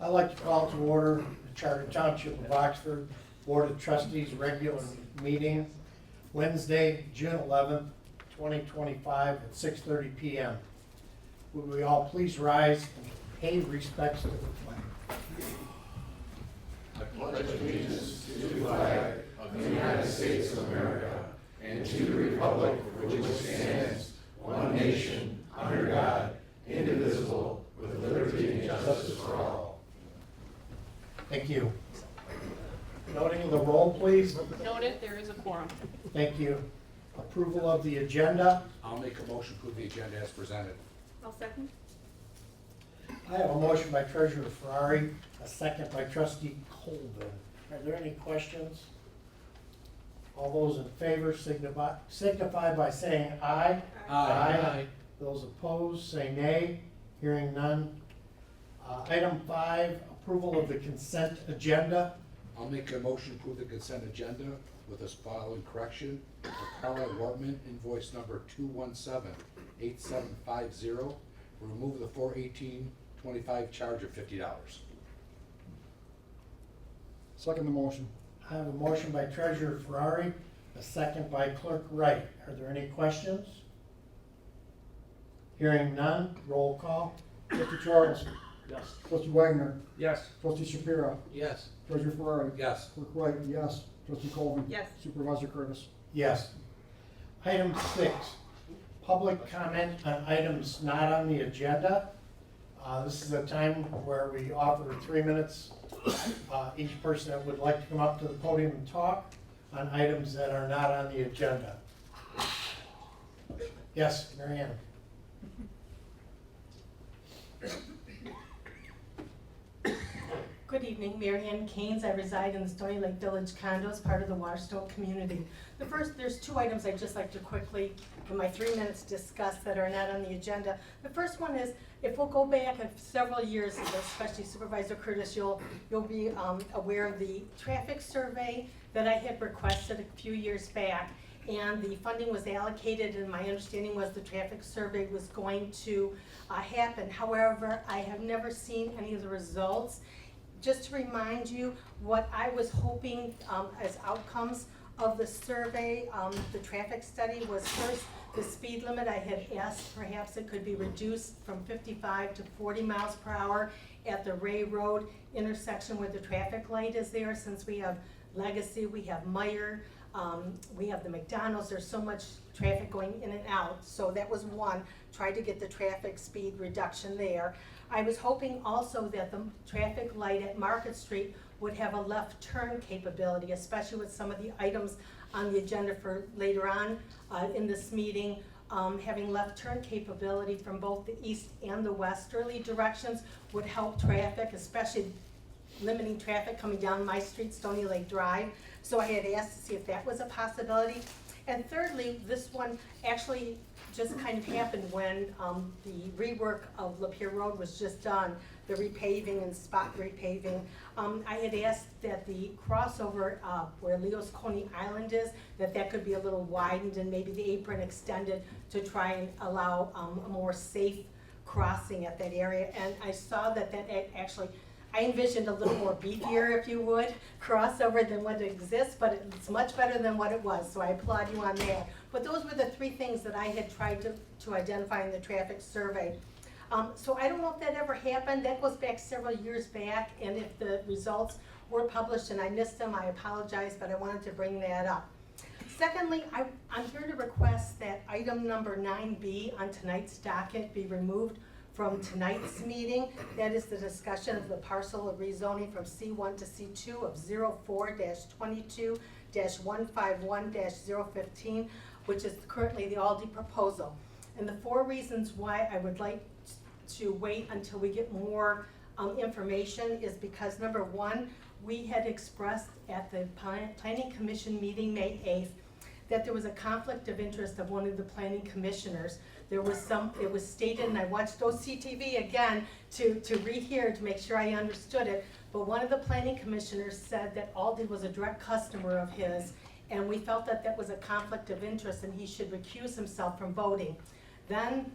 I'd like to call to order the Charter Township of Oxford Board of Trustees regular meeting Wednesday, June 11th, 2025 at 6:30 p.m. Would we all please rise and pay respects to the flag? I pledge allegiance to the flag of the United States of America and to the republic for which it stands, one nation, under God, indivisible, with liberty and justice for all. Thank you. Noting the roll, please. Noted, there is a quorum. Thank you. Approval of the agenda. I'll make a motion to approve the agenda as presented. I'll second. I have a motion by Treasurer Ferrari, a second by Trustee Colvin. Are there any questions? All those in favor signify by saying aye. Aye. Those opposed, say nay. Hearing none. Item 5, approval of the consent agenda. I'll make a motion to approve the consent agenda with this following correction. For Carla Wortman, invoice number 217-8750, remove the 4/18/25 charge of $50. Second the motion. I have a motion by Treasurer Ferrari, a second by Clerk Wright. Are there any questions? Hearing none, roll call. Trustee Charles. Yes. Trustee Wagner. Yes. Trustee Shapiro. Yes. Treasurer Ferrari. Yes. Clerk Wright, yes. Trustee Colvin. Yes. Supervisor Curtis. Yes. Item 6, public comment on items not on the agenda. This is a time where we offer 3 minutes, each person that would like to come up to the podium and talk on items that are not on the agenda. Yes, Mary Ann. Good evening, Mary Ann Keynes. I reside in the Stony Lake Village condos, part of the Waterstone community. There's 2 items I'd just like to quickly, in my 3 minutes, discuss that are not on the agenda. The first one is, if we'll go back several years, especially Supervisor Curtis, you'll be aware of the traffic survey that I had requested a few years back. And the funding was allocated, and my understanding was the traffic survey was going to happen. However, I have never seen any of the results. Just to remind you, what I was hoping as outcomes of the survey, the traffic study, was first the speed limit. I had asked perhaps it could be reduced from 55 to 40 miles per hour at the Ray Road intersection where the traffic light is there, since we have Legacy, we have Meyer, we have the McDonald's. There's so much traffic going in and out. So that was one, try to get the traffic speed reduction there. I was hoping also that the traffic light at Market Street would have a left turn capability, especially with some of the items on the agenda for later on in this meeting. Having left turn capability from both the east and the westerly directions would help traffic, especially limiting traffic coming down my street, Stony Lake Drive. So I had asked to see if that was a possibility. And thirdly, this one actually just kind of happened when the rework of Lapeer Road was just done, the repaving and spot repaving. I had asked that the crossover where Leo's Coney Island is, that could be a little widened and maybe the apron extended to try and allow a more safe crossing at that area. And I saw that actually, I envisioned a little more beefier, if you would, crossover than what exists, but it's much better than what it was, so I applaud you on that. But those were the 3 things that I had tried to identify in the traffic survey. So I don't know if that ever happened. That goes back several years back, and if the results were published and I missed them, I apologize, but I wanted to bring that up. Secondly, I'm here to request that item number 9B on tonight's docket be removed from tonight's meeting. That is the discussion of the parcel of rezoning from C1 to C2 of 04-22-151-015, which is currently the Aldi proposal. And the 4 reasons why I would like to wait until we get more information is because, number 1, we had expressed at the Planning Commission meeting May 8th that there was a conflict of interest of one of the planning commissioners. It was stated, and I watched OCTV again to rehear to make sure I understood it, but one of the planning commissioners said that Aldi was a direct customer of his, and we felt that that was a conflict of interest and he should recuse himself from voting. Then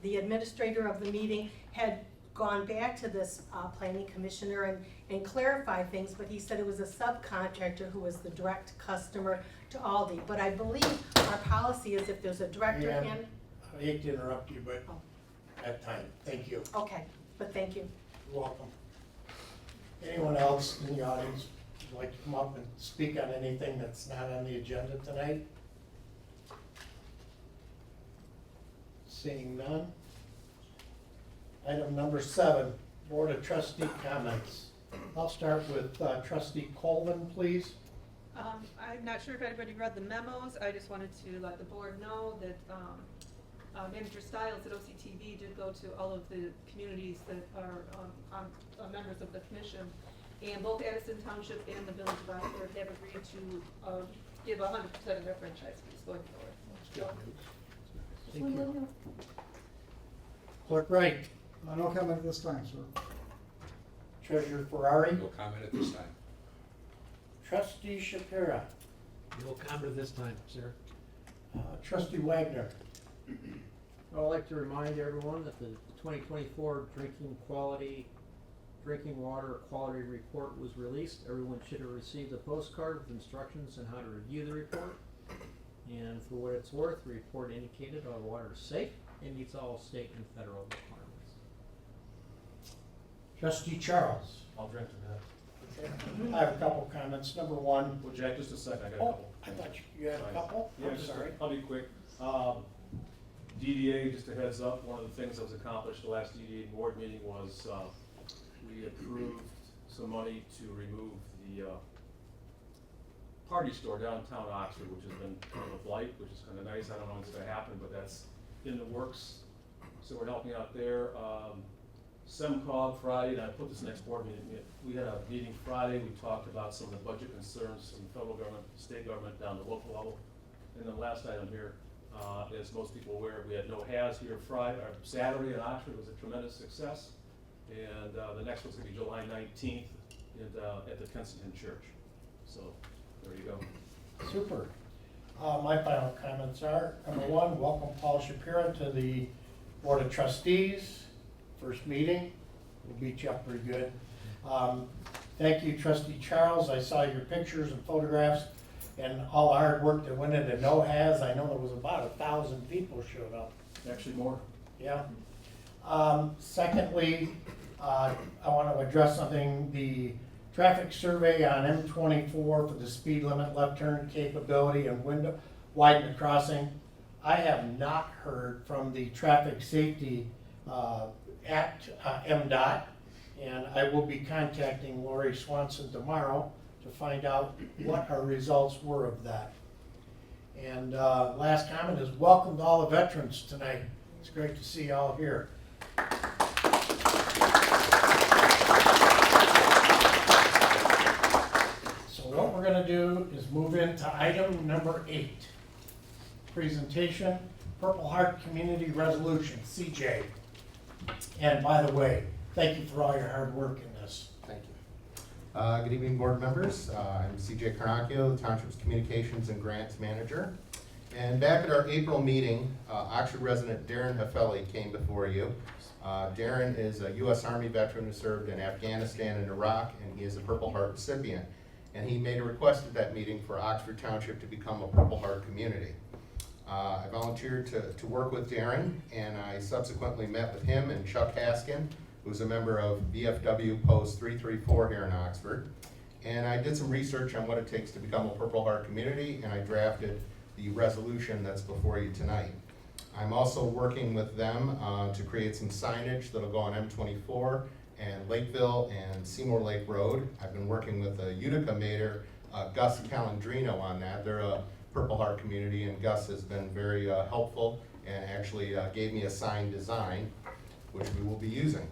the administrator of the meeting had gone back to this planning commissioner and clarified things, but he said it was a subcontractor who was the direct customer to Aldi. But I believe our policy is if there's a director Ma'am, in, I hate to interrupt you, but Oh. at time, thank you. okay, but thank you. You're welcome. Anyone else in the audience would like to come up and speak on anything that's not on the agenda tonight? Seeing none. Item number 7, Board of Trustee comments. I'll start with Trustee Colvin, please. I'm not sure if anybody read the memos. I just wanted to let the board know that Manager Stiles at OCTV did go to all of the communities that are members of the commission. And both Addison Township and the Village of Oxford have agreed to give 100% of their franchise fees going forward. Good news. Thank you. Clerk Wright, No comment at this time, sir. Treasurer Ferrari, No comment at this time. Trustee Shapira, No comment at this time, sir. Trustee Wagner. I'd like to remind everyone that the 2024 drinking water quality report was released. Everyone should have received a postcard with instructions on how to review the report. And for what it's worth, the report indicated our water is safe and meets all state and federal requirements. Trustee Charles. I'll drink to that. I have a couple comments. Number 1. Well, Jack, just a second, I got a Oh, couple. I thought you had a couple? Yeah, I'm just, sorry. I'll be quick. DDA, just a heads up, one of the things that was accomplished the last DDA board meeting was, we approved some money to remove the, party store downtown Oxford, which has been kind of a blight, which is kind of nice. I don't know what's gonna happen, but that's in the works. So we're helping out there. SEMCOG Friday, and I put this next board meeting, we had a meeting Friday, we talked about some of the budget concerns from federal government, state government, down to local level. And the last item here, as most people are aware, we had no has here Friday, or Saturday in Oxford was a tremendous success. And the next one's gonna be July 19th at the Kensington Church. So, there you go. Super. My final comments are, number 1, welcome Paul Shapira to the Board of Trustees. First meeting. We'll beat you up pretty good. Thank you, Trustee Charles. I saw your pictures and photographs and all the hard work that went into no-has. I know there was about 1,000 people showed up. Actually more. Yeah. Secondly, I want to address something, the traffic survey on M24 for the speed limit, left turn capability and window, widen the crossing. I have not heard from the traffic safety at MDOT, and I will be contacting Lori Swanson tomorrow to find out what our results were of that. And last comment is welcome to all the veterans tonight. It's great to see you all here. So what we're gonna do is move into item number 8. Presentation, Purple Heart Community Resolution, CJ. And by the way, thank you for all your hard work in this. Thank you. Good evening, board members. I'm CJ Carnacchio, the Township's Communications and Grants Manager. And back at our April meeting, Oxford resident Darren Hafeli came before you. Darren is a U.S. Army veteran who served in Afghanistan and Iraq, and he is a Purple Heart recipient. And he made a request at that meeting for Oxford Township to become a Purple Heart community. I volunteered to work with Darren, and I subsequently met with him and Chuck Haskin, who's a member of VFW Post 334 here in Oxford. And I did some research on what it takes to become a Purple Heart community, and I drafted the resolution that's before you tonight. I'm also working with them to create some signage that'll go on M24 and Lakeville and Seymour Lake Road. I've been working with the Utica Mayor, Gus Calandrino, on that. They're a Purple Heart community, and Gus has been very helpful and actually gave me a sign design, which we will be using.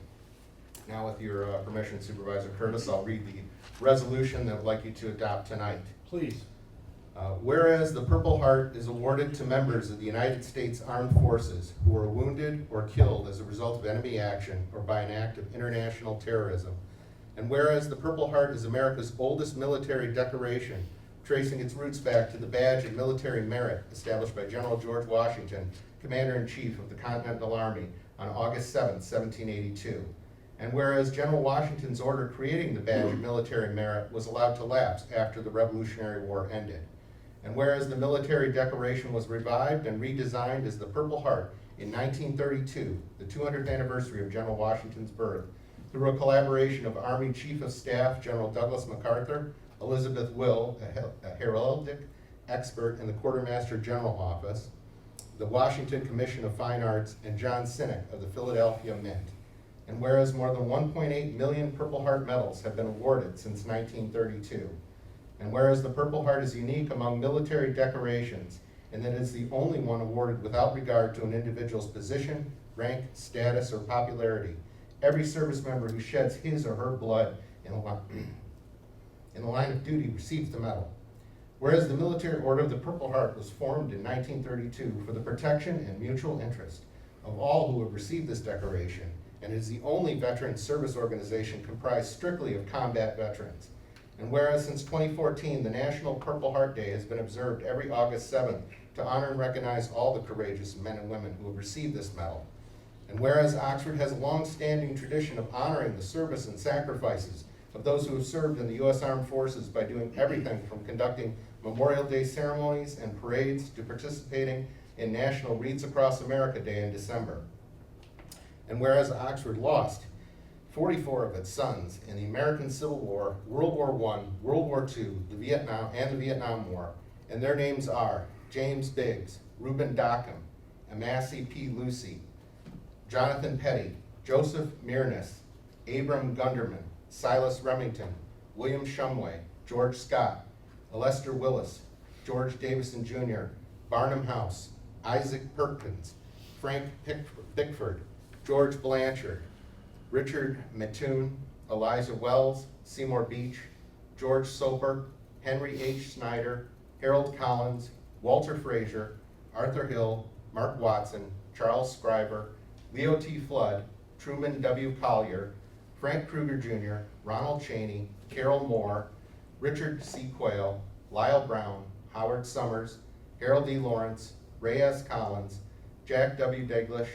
Now, with your permission, Supervisor Curtis, I'll read the resolution that I'd like you to adopt tonight. Please. Whereas the Purple Heart is awarded to members of the United States Armed Forces who were wounded or killed as a result of enemy action or by an act of international terrorism. And whereas the Purple Heart is America's oldest military decoration, tracing its roots back to the badge of military merit established by General George Washington, Commander-in-Chief of the Continental Army, on August 7, 1782. And whereas General Washington's order creating the badge of military merit was allowed to lapse after the Revolutionary War ended. And whereas the military decoration was revived and redesigned as the Purple Heart in 1932, the 200th anniversary of General Washington's birth, through a collaboration of Army Chief of Staff General Douglas MacArthur, Elizabeth Will, a heraldic expert in the Quartermaster General Office, the Washington Commission of Fine Arts, and John Sinek of the Philadelphia Mint. And whereas more than 1.8 million Purple Heart medals have been awarded since 1932, and whereas the Purple Heart is unique among military decorations in that it is the only one awarded without regard to an individual's position, rank, status, or popularity, every service member who sheds his or her blood in the line of duty receives the medal. Whereas the Military Order of the Purple Heart was formed in 1932 for the protection and mutual interest of all who have received this decoration, and is the only veteran service organization comprised strictly of combat veterans. And whereas since 2014, the National Purple Heart Day has been observed every August 7th to honor and recognize all the courageous men and women who have received this medal. And whereas Oxford has a long-standing tradition of honoring the service and sacrifices of those who have served in the U.S. Armed Forces by doing everything from conducting Memorial Day ceremonies and parades to participating in National Reads Across America Day in December. And whereas Oxford lost 44 of its sons in the American Civil War, World War I, World War II, the Vietnam War, and their names are James Biggs, Reuben Dockham, Amassie P. Lucy, Jonathan Petty, Joseph Mirnis, Abram Gunderman, Silas Remington, William Shumway, George Scott, Lester Willis, George Davison Jr., Barnum House, Isaac Perkins, Frank Bickford, George Blanchard, Richard Mattoon, Eliza Wells, Seymour Beach, George Soper, Henry H. Snyder, Harold Collins, Walter Frazier, Arthur Hill, Mark Watson, Charles Scriber, Leo T. Flood, Truman W. Collier, Frank Kruger Jr., Ronald Cheney, Carol Moore, Richard C. Quayle, Lyle Brown, Howard Summers, Harold D. Lawrence, Ray S. Collins, Jack W. Daglish,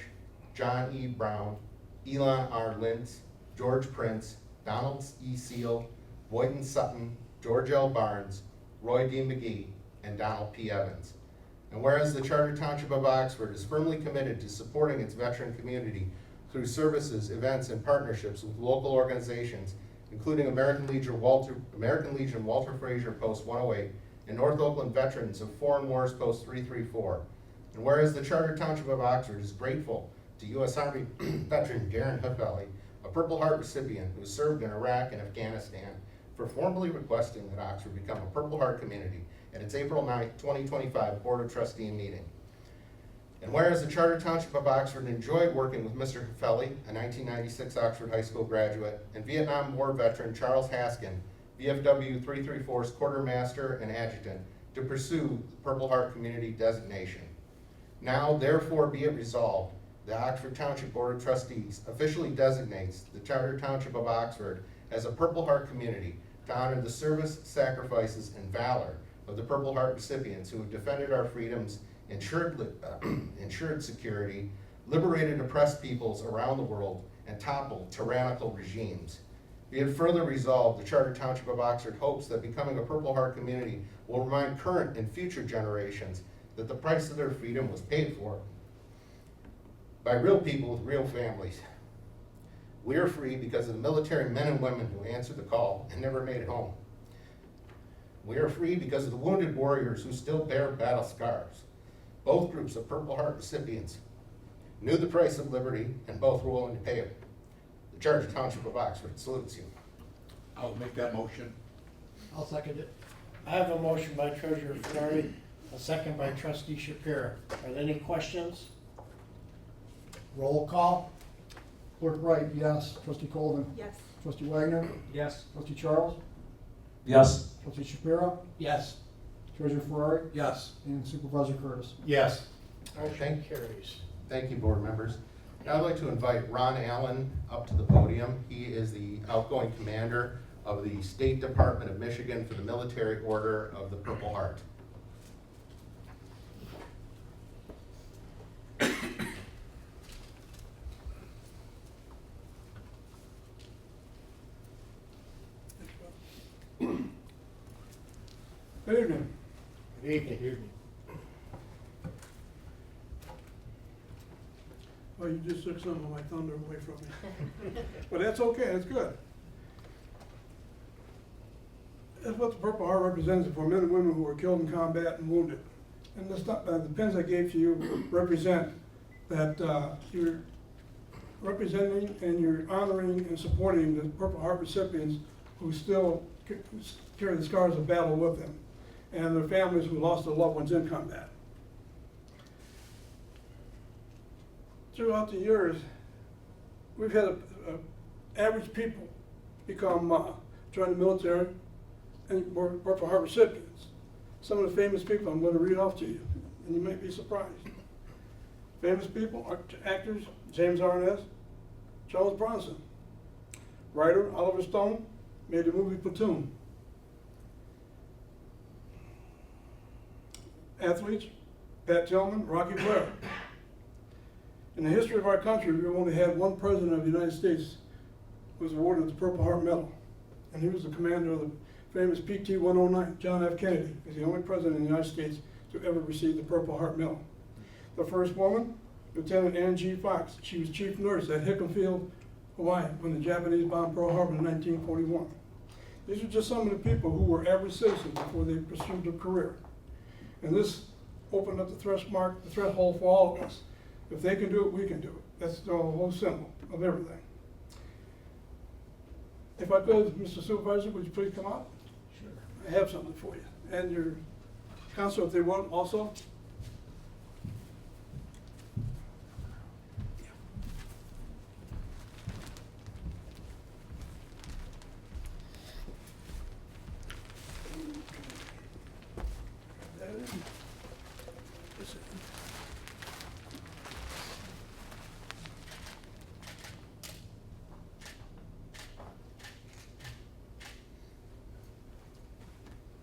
John E. Brown, Elon R. Lintz, George Prince, Donald E. Seal, Boyden Sutton, George L. Barnes, Roy D. McGee, and Donald P. Evans. And whereas the Charter Township of Oxford is firmly committed to supporting its veteran community through services, events, and partnerships with local organizations, including American Legion Walter Frazier Post 108 and North Oakland Veterans of Foreign Wars Post 334. And whereas the Charter Township of Oxford is grateful to U.S. Army veteran Darren Huffelli, a Purple Heart recipient who served in Iraq and Afghanistan, for formally requesting that Oxford become a Purple Heart community at its April 9, 2025 Board of Trustee meeting. And whereas the Charter Township of Oxford enjoyed working with Mr. Huffelli, a 1996 Oxford High School graduate, and Vietnam War veteran Charles Haskin, VFW 334's quartermaster and adjutant, to pursue the Purple Heart community designation. Now, therefore, be it resolved, the Oxford Township Board of Trustees officially designates the Charter Township of Oxford as a Purple Heart community to honor the service, sacrifices, and valor of the Purple Heart recipients who have defended our freedoms, ensured security, liberated oppressed peoples around the world, and toppled tyrannical regimes. Be it further resolved, the Charter Township of Oxford hopes that becoming a Purple Heart community will remind current and future generations that the price of their freedom was paid for by real people with real families. We are free because of the military men and women who answered the call and never made it home. We are free because of the wounded warriors who still bear battle scars. Both groups of Purple Heart recipients knew the price of liberty, and both were willing to pay it. The Charter Township of Oxford salutes you. I'll make that motion. I'll second it. I have a motion by Treasurer Ferrari, a second by Trustee Shapiro. Are there any questions? Roll call? Clerk Wright, yes. Trustee Colvin. Yes. Trustee Wagner. Yes. Trustee Charles. Yes. Trustee Shapiro. Yes. Treasurer Ferrari. Yes. And Supervisor Curtis. Yes. Thank- Motion carries. Thank you, board members. Now I'd like to invite Ron Allen up to the podium. He is the outgoing commander of the State Department of Michigan for the Military Order of the Purple Heart. Good evening. Good evening. Well, you just took some of my thunder away from me. But that's okay, that's good. That's what the Purple Heart represents for men and women who were killed in combat and wounded. And the pins I gave to you represent that you're representing and you're honoring and supporting the Purple Heart recipients who still carry the scars of battle with them, and their families who lost their loved ones in combat. Throughout the years, we've had average people become join the military and were Purple Heart recipients. Some of the famous people I'm going to read off to you, and you might be surprised. Famous people are actors: James Arness, Charles Bronson. Writer Oliver Stone made the movie Platoon. Athletes: Pat Tillman, Rocky Blair. In the history of our country, we've only had one president of the United States who was awarded the Purple Heart Medal, and he was the commander of the famous PT-109, John F. Kennedy. He's the only president in the United States to ever receive the Purple Heart Medal. The first woman, Lieutenant Ann G. Fox. She was chief nurse at Hickam Field, Hawaii, when the Japanese bombed Pearl Harbor in 1941. These are just some of the people who were average citizens before they pursued their career. And this opened up the threshold for all of us. If they can do it, we can do it. That's the whole symbol of everything. If I could, Mr. Supervisor, would you please come out? Sure. I have something for you. And your counsel, if they want, also.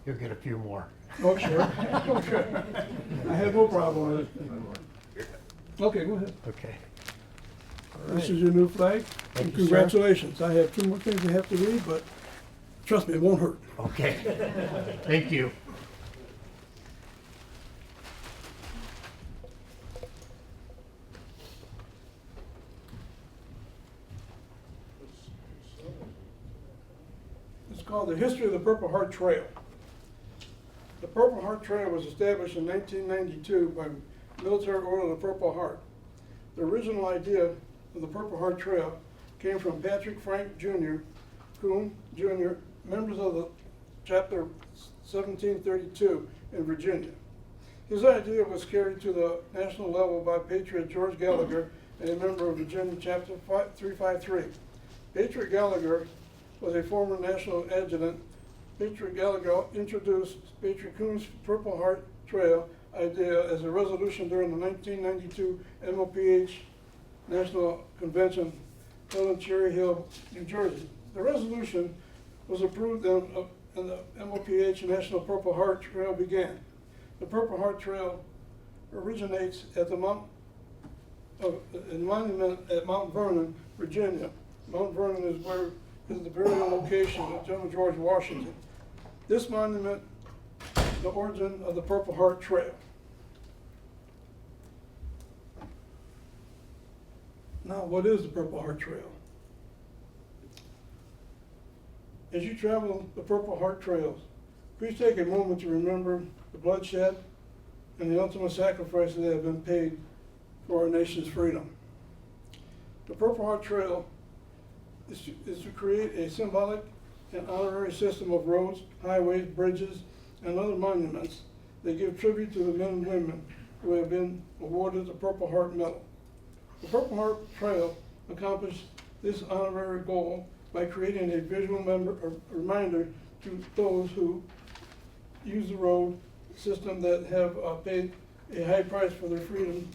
You'll get a few more. Oh, sure. Okay. I have no problem with it. Okay, go ahead. Okay. This is your new flag. Thank And you, sir. congratulations. I have two more things I have to read, but trust me, it won't hurt. Okay. Thank you. It's called The History of the Purple Heart Trail. The Purple Heart Trail was established in 1992 by Military Order of the Purple Heart. The original idea of the Purple Heart Trail came from Patrick Frank Jr., Coon Jr., members of the Chapter 1732 in Virginia. His idea was carried to the national level by Patriot George Gallagher, and a member of Virginia Chapter 353. Patriot Gallagher was a former national adjutant. Patriot Gallagher introduced Patriot Coon's Purple Heart Trail idea as a resolution during the 1992 MOPH National Convention held in Cherry Hill, New Jersey. The resolution was approved and the MOPH National Purple Heart Trail began. The Purple Heart Trail originates at the monument at Mount Vernon, Virginia. Mount Vernon is the burial location of General George Washington. This monument, the origin of the Purple Heart Trail. Now, what is the Purple Heart Trail? As you travel the Purple Heart Trails, please take a moment to remember the bloodshed and the ultimate sacrifices that have been paid for our nation's freedom. The Purple Heart Trail is to create a symbolic and honorary system of roads, highways, bridges, and other monuments that give tribute to the men and women who have been awarded the Purple Heart Medal. The Purple Heart Trail accomplished this honorary goal by creating a visual reminder to those who use the road system that have paid a high price for their freedom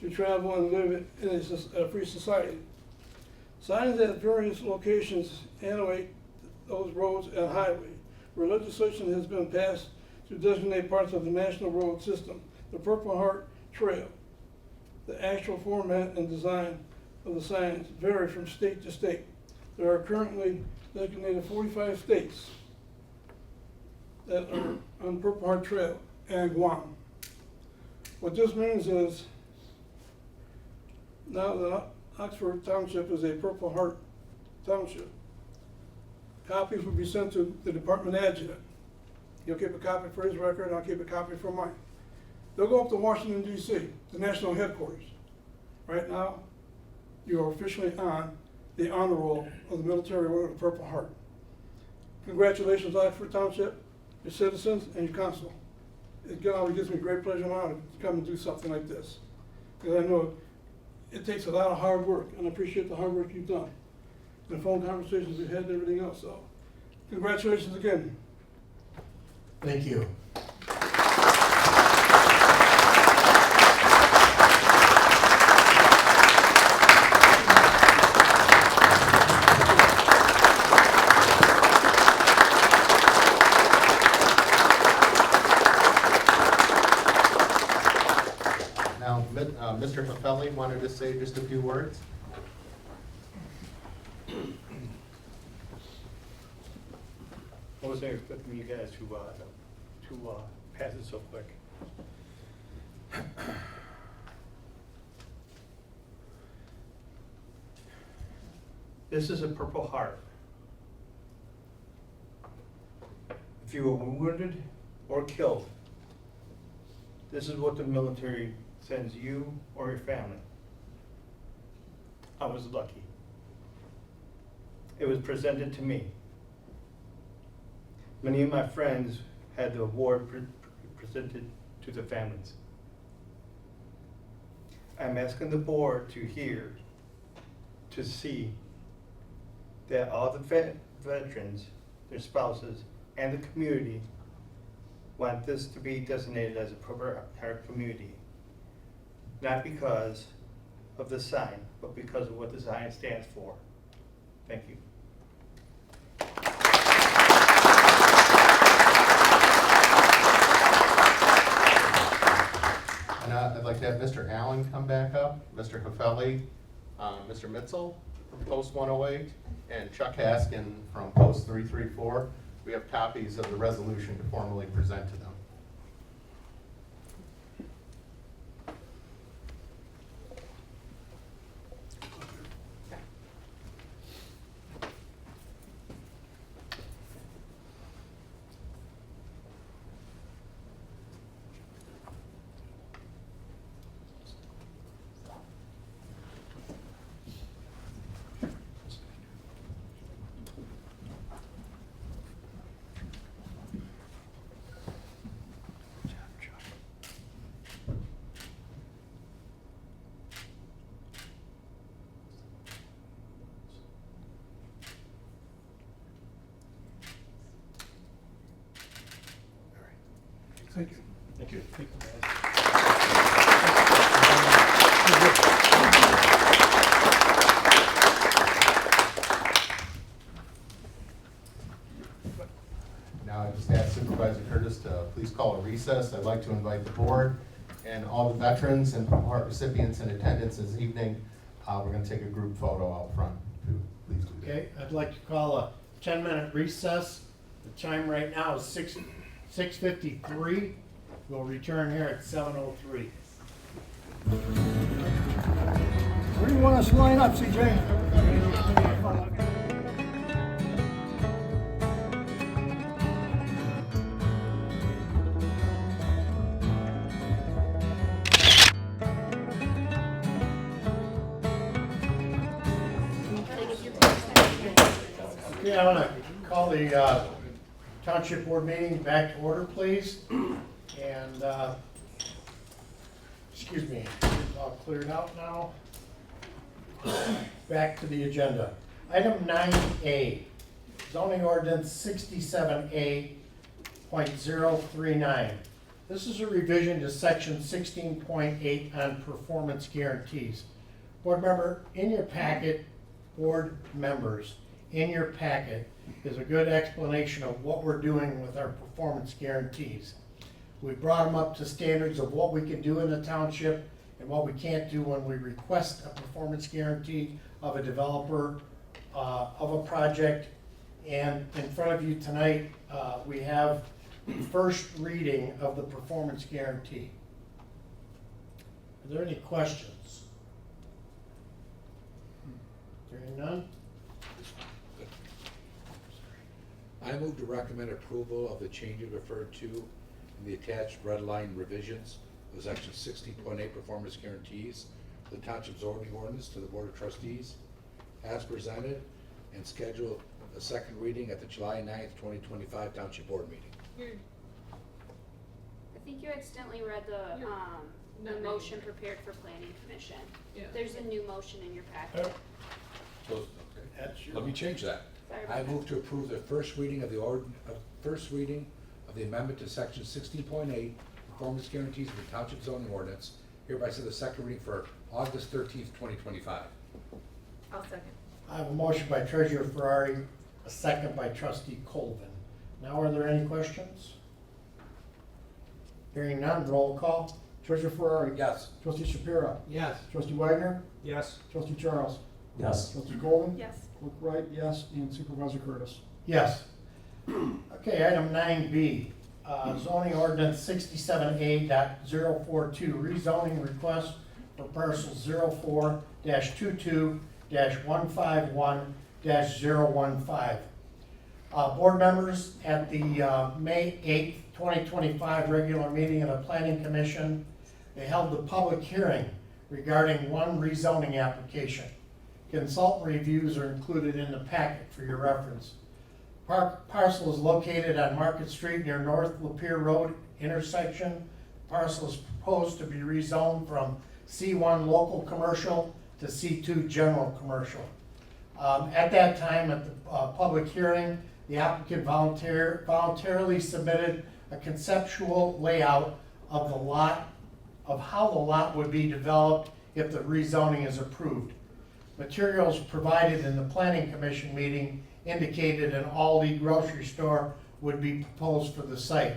to travel and live in a free society. Signs at various locations annotate those roads and highways, where legislation has been passed to designate parts of the national road system. The Purple Heart Trail, the actual format and design of the signs vary from state to state. There are currently designated 45 states that are on Purple Heart Trail and Guam. What this means is, now that Oxford Township is a Purple Heart Township, copies will be sent to the department adjutant. He'll keep a copy for his record, and I'll keep a copy for mine. They'll go up to Washington, D.C., the national headquarters. Right now, you are officially on the honor roll of the Military Order of the Purple Heart. Congratulations, Oxford Township, your citizens, and your council. It always gives me great pleasure and honor to come and do something like this. Because I know it takes a lot of hard work, and I appreciate the hard work you've done. And the phone conversations we've had and everything else, so congratulations again. Thank you. Now, Mr. Hafeli wanted to say just a few words. I wasn't expecting you guys to pass it so quick. This is a Purple Heart. If you were wounded or killed, this is what the military sends you or your family. I was lucky. It was presented to me. Many of my friends had the award presented to the families. I'm asking the board to hear, to see that all the veterans, their spouses, and the community want this to be designated as a Purple Heart community. Not because of the sign, but because of what the sign stands for. Thank you. And I'd like to have Mr. Allen come back up, Mr. Hafeli, Mr. Mitzel from Post 108, and Chuck Haskin from Post 334. We have copies of the resolution to formally present to them. Thank you. Thank you. Thank you, guys. Now I just ask Supervisor Curtis to please call a recess. I'd like to invite the board and all the veterans and Purple Heart recipients in attendance this evening. We're going to take a group photo out front. Please do that. Okay, I'd like to call a 10-minute recess. The time right now is 6:53. We'll return here at 7:03. Where do you want us to line up, CJ? Okay, I want to call the Township Board meeting back to order, please. And, excuse me, it's all cleared out now. Back to the agenda. Item 9A, zoning ordinance 67A.039. This is a revision to section 16.8 on performance guarantees. Board member, in your packet, board members, in your packet is a good explanation of what we're doing with our performance guarantees. We brought them up to standards of what we can do in the township and what we can't do when we request a performance guarantee of a developer, of a project. And in front of you tonight, we have first reading of the performance guarantee. Are there any questions? Hearing none? I move to recommend approval of the changes referred to in the attached red line revisions of section 16.8 performance guarantees of the Township zoning ordinance to the Board of Trustees as presented, and schedule a second reading at the July 9th, 2025 Township Board meeting. I think you accidentally read the not motion reading it. prepared for planning commission. Yeah. There's a new motion in your packet. That's your. Let me change that. Sorry I about move to approve the first reading of the amendment to section 16.8 performance guarantees of the Township zoning ordinance. Hereby set the second reading for August 13th, 2025. I'll second. I have a motion by Treasurer Ferrari, a second by Trustee Colvin. Now, are there any questions? Hearing none, roll call. Treasurer Ferrari. Yes. Trustee Shapiro. Yes. Trustee Wagner. Yes. Trustee Charles. Yes. Trustee Golden. Yes. Clerk Wright, yes, and Supervisor Curtis. Yes. Okay, item 9B, zoning ordinance 67A.042, rezoning request for parcel 04-22-151-015. Board members, at the May 8th, 2025 regular meeting of the Planning Commission, they held the public hearing regarding one rezoning application. Consultant reviews are included in the packet for your reference. Parcel is located on Market Street near North Lapeer Road intersection. Parcel is proposed to be rezoned from C1 local commercial to C2 general commercial. At that time, at the public hearing, the applicant voluntarily submitted a conceptual layout of the lot, of how the lot would be developed if the rezoning is approved. Materials provided in the Planning Commission meeting indicated an Aldi grocery store would be proposed for the site.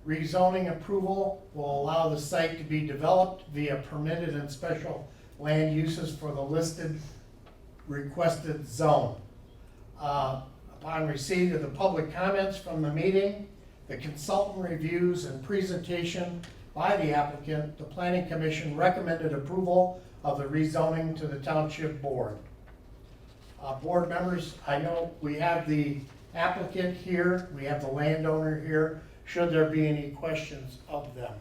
Rezoning approval will allow the site to be developed via permitted and special land uses for the listed requested zone. Upon receipt of the public comments from the meeting, the consultant reviews and presentation by the applicant, the Planning Commission recommended approval of the rezoning to the Township Board. Board members, I know we have the applicant here, we have the landowner here. Should there be any questions of them?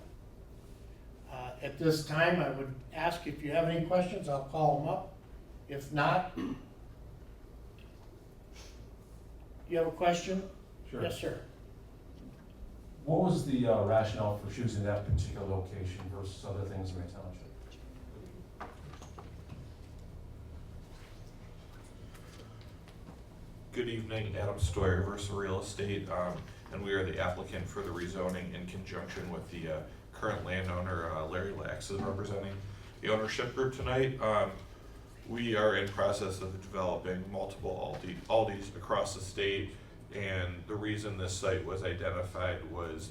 At this time, I would ask if you have any questions, I'll call them up. If not, you have a question? Sure. Yes, sir. What was the rationale for choosing that particular location versus other things in the township? Good evening, Adam Stoyer, Versa Real Estate, and we are the applicant for the rezoning in conjunction with the current landowner, Larry Lax, is representing the ownership group tonight. We are in process of developing multiple Aldis across the state, and the reason this site was identified was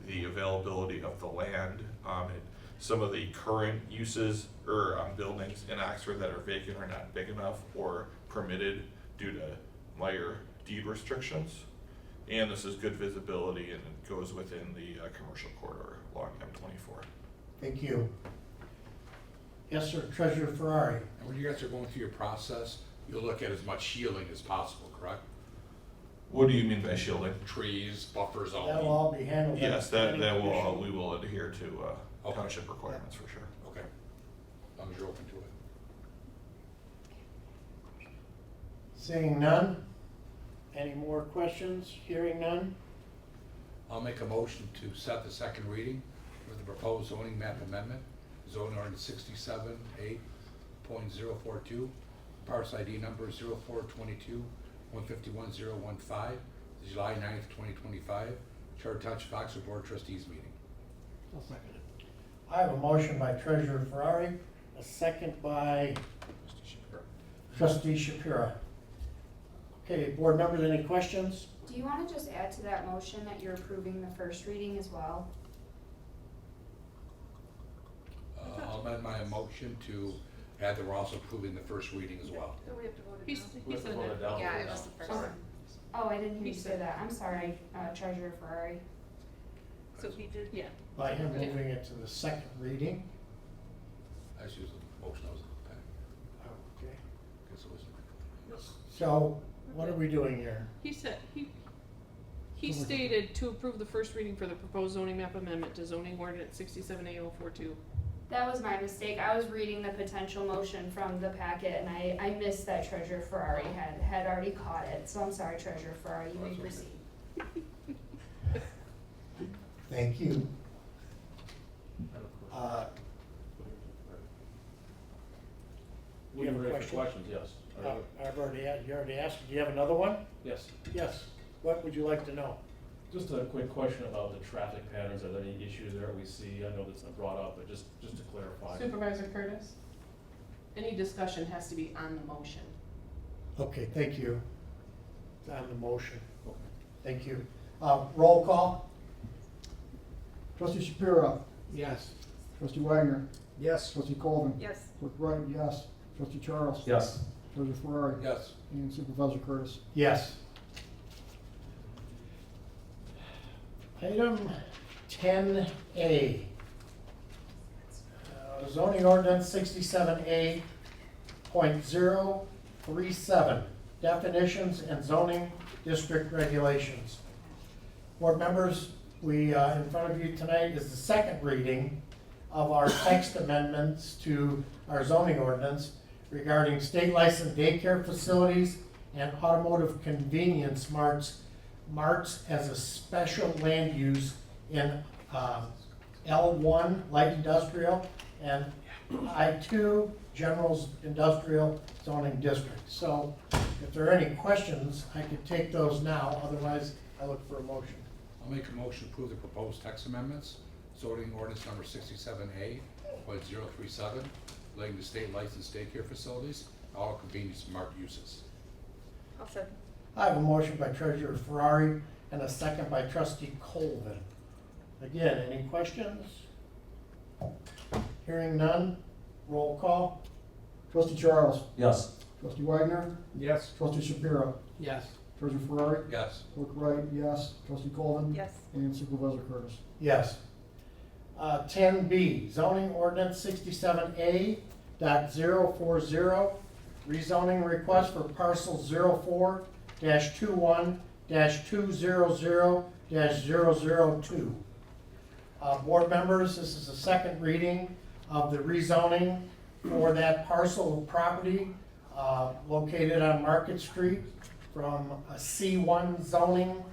the availability of the land. Some of the current uses or buildings in Oxford that are vacant are not big enough or permitted due to Meyer deed restrictions. And this is good visibility and it goes within the commercial corridor along M24. Thank you. Yes, sir, Treasurer Ferrari. And when you guys are going through your process, you'll look at as much shielding as possible, correct? What do you mean by shielding? Trees, buffers, all. That'll all be handled. by Yes, the that Planning will, Commission. we will adhere to Okay. township requirements for sure. Okay. As long as you're open to it. Seeing none? Any more questions? Hearing none? I'll make a motion to set the second reading for the proposed zoning map amendment, zoning ordinance 67A.042, parcel ID number 04-22-151-015, July 9th, 2025, Charter Township Oxford Board of Trustees meeting. I'll second it. I have a motion by Treasurer Ferrari, a second by Trustee Shapiro. Okay, board members, any questions? Do you want to just add to that motion that you're approving the first reading as well? I'll amend my motion to add that we're also approving the first reading as well. Don't we have to vote it We down? have to vote it down. Yeah, it was the first one. Oh, I didn't hear you say that. I'm sorry, Treasurer Ferrari. So he did, yeah. by him moving it to the second reading. I just used the motion, I was pen. Okay. Guess it wasn't. So what are we doing here? He said, he stated to approve the first reading for the proposed zoning map amendment to zoning ordinance 67A042. That was my mistake. I was reading the potential motion from the packet and I missed that Treasurer Ferrari had already caught it. So I'm sorry, Treasurer Ferrari, you may proceed. Thank you. We have a ready for question? questions, yes. You already asked. Do you have another one? Yes. Yes. What would you like to know? Just a quick question about the traffic patterns. Are there any issues there we see? I know that's not brought up, but just to clarify. Supervisor Curtis? Any discussion has to be on the motion. Okay, thank you. It's on the motion. Okay. Thank you. Roll call? Trustee Shapiro. Yes. Trustee Wagner. Yes. Trustee Colvin. Yes. Clerk Wright, yes. Trustee Charles. Yes. Treasurer Ferrari. Yes. And Supervisor Curtis. Yes. Item 10A. Zoning ordinance 67A.037, definitions and zoning district regulations. Board members, in front of you tonight is the second reading of our text amendments to our zoning ordinance regarding state licensed daycare facilities and automotive convenience marts as a special land use in L1 light industrial and I2 general industrial zoning district. So if there are any questions, I could take those now, otherwise I look for a motion. I'll make a motion to approve the proposed text amendments, zoning ordinance number 67A.037, relating to state licensed daycare facilities, all convenience mart uses. I'll second. I have a motion by Treasurer Ferrari and a second by Trustee Colvin. Again, any questions? Hearing none, roll call. Trustee Charles. Yes. Trustee Wagner. Yes. Trustee Shapiro. Yes. Treasurer Ferrari. Yes. Clerk Wright, yes. Trustee Colvin. Yes. And Supervisor Curtis. Yes. 10B, zoning ordinance 67A.040, rezoning request for parcel 04-21-200-002. Board members, this is the second reading of the rezoning for that parcel of property located on Market Street from a C1 zoning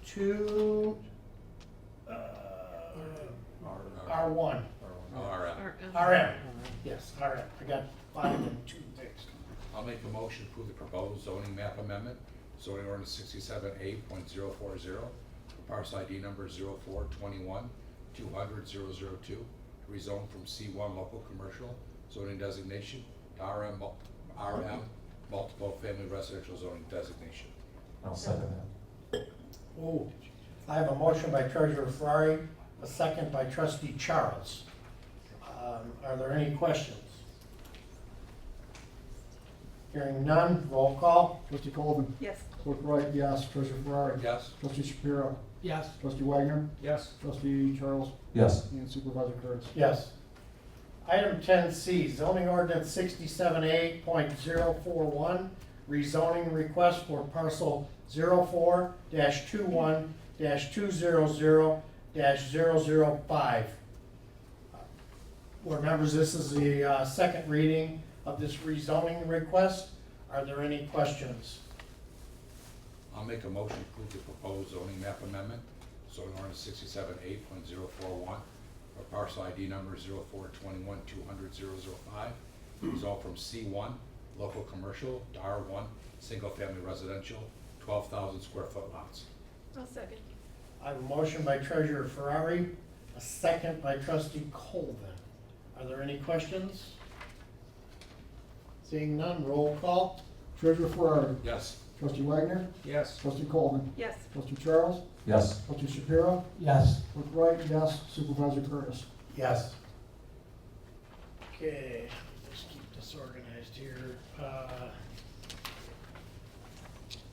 to R1. RM. Yes, RM. I got 5 and 2 fixed. I'll make a motion to approve the proposed zoning map amendment, zoning ordinance 67A.040, for parcel ID number 04-21-200-002, to rezone from C1 local commercial zoning designation to RM multiple family residential zoning designation. I'll second that. Oh, I have a motion by Treasurer Ferrari, a second by Trustee Charles. Are there any questions? Hearing none, roll call. Trustee Colvin. Yes. Clerk Wright, yes. Treasurer Ferrari. Yes. Trustee Shapiro. Yes. Trustee Wagner. Yes. Trustee Charles. Yes. And Supervisor Curtis. Yes. Item 10C, zoning ordinance 67A.041, rezoning request for parcel 04-21-200-005. Board members, this is the second reading of this rezoning request. Are there any questions? I'll make a motion to approve the proposed zoning map amendment, zoning ordinance 67A.041, for parcel ID number 04-21-200-005, resolved from C1 local commercial to R1 single family residential 12,000 square foot lots. I'll second. I have a motion by Treasurer Ferrari, a second by Trustee Colvin. Are there any questions? Seeing none, roll call. Treasurer Ferrari. Yes. Trustee Wagner. Yes. Trustee Colvin. Yes. Trustee Charles. Yes. Trustee Shapiro. Yes. Clerk Wright, yes. Supervisor Curtis. Yes. Okay, let's keep this organized here.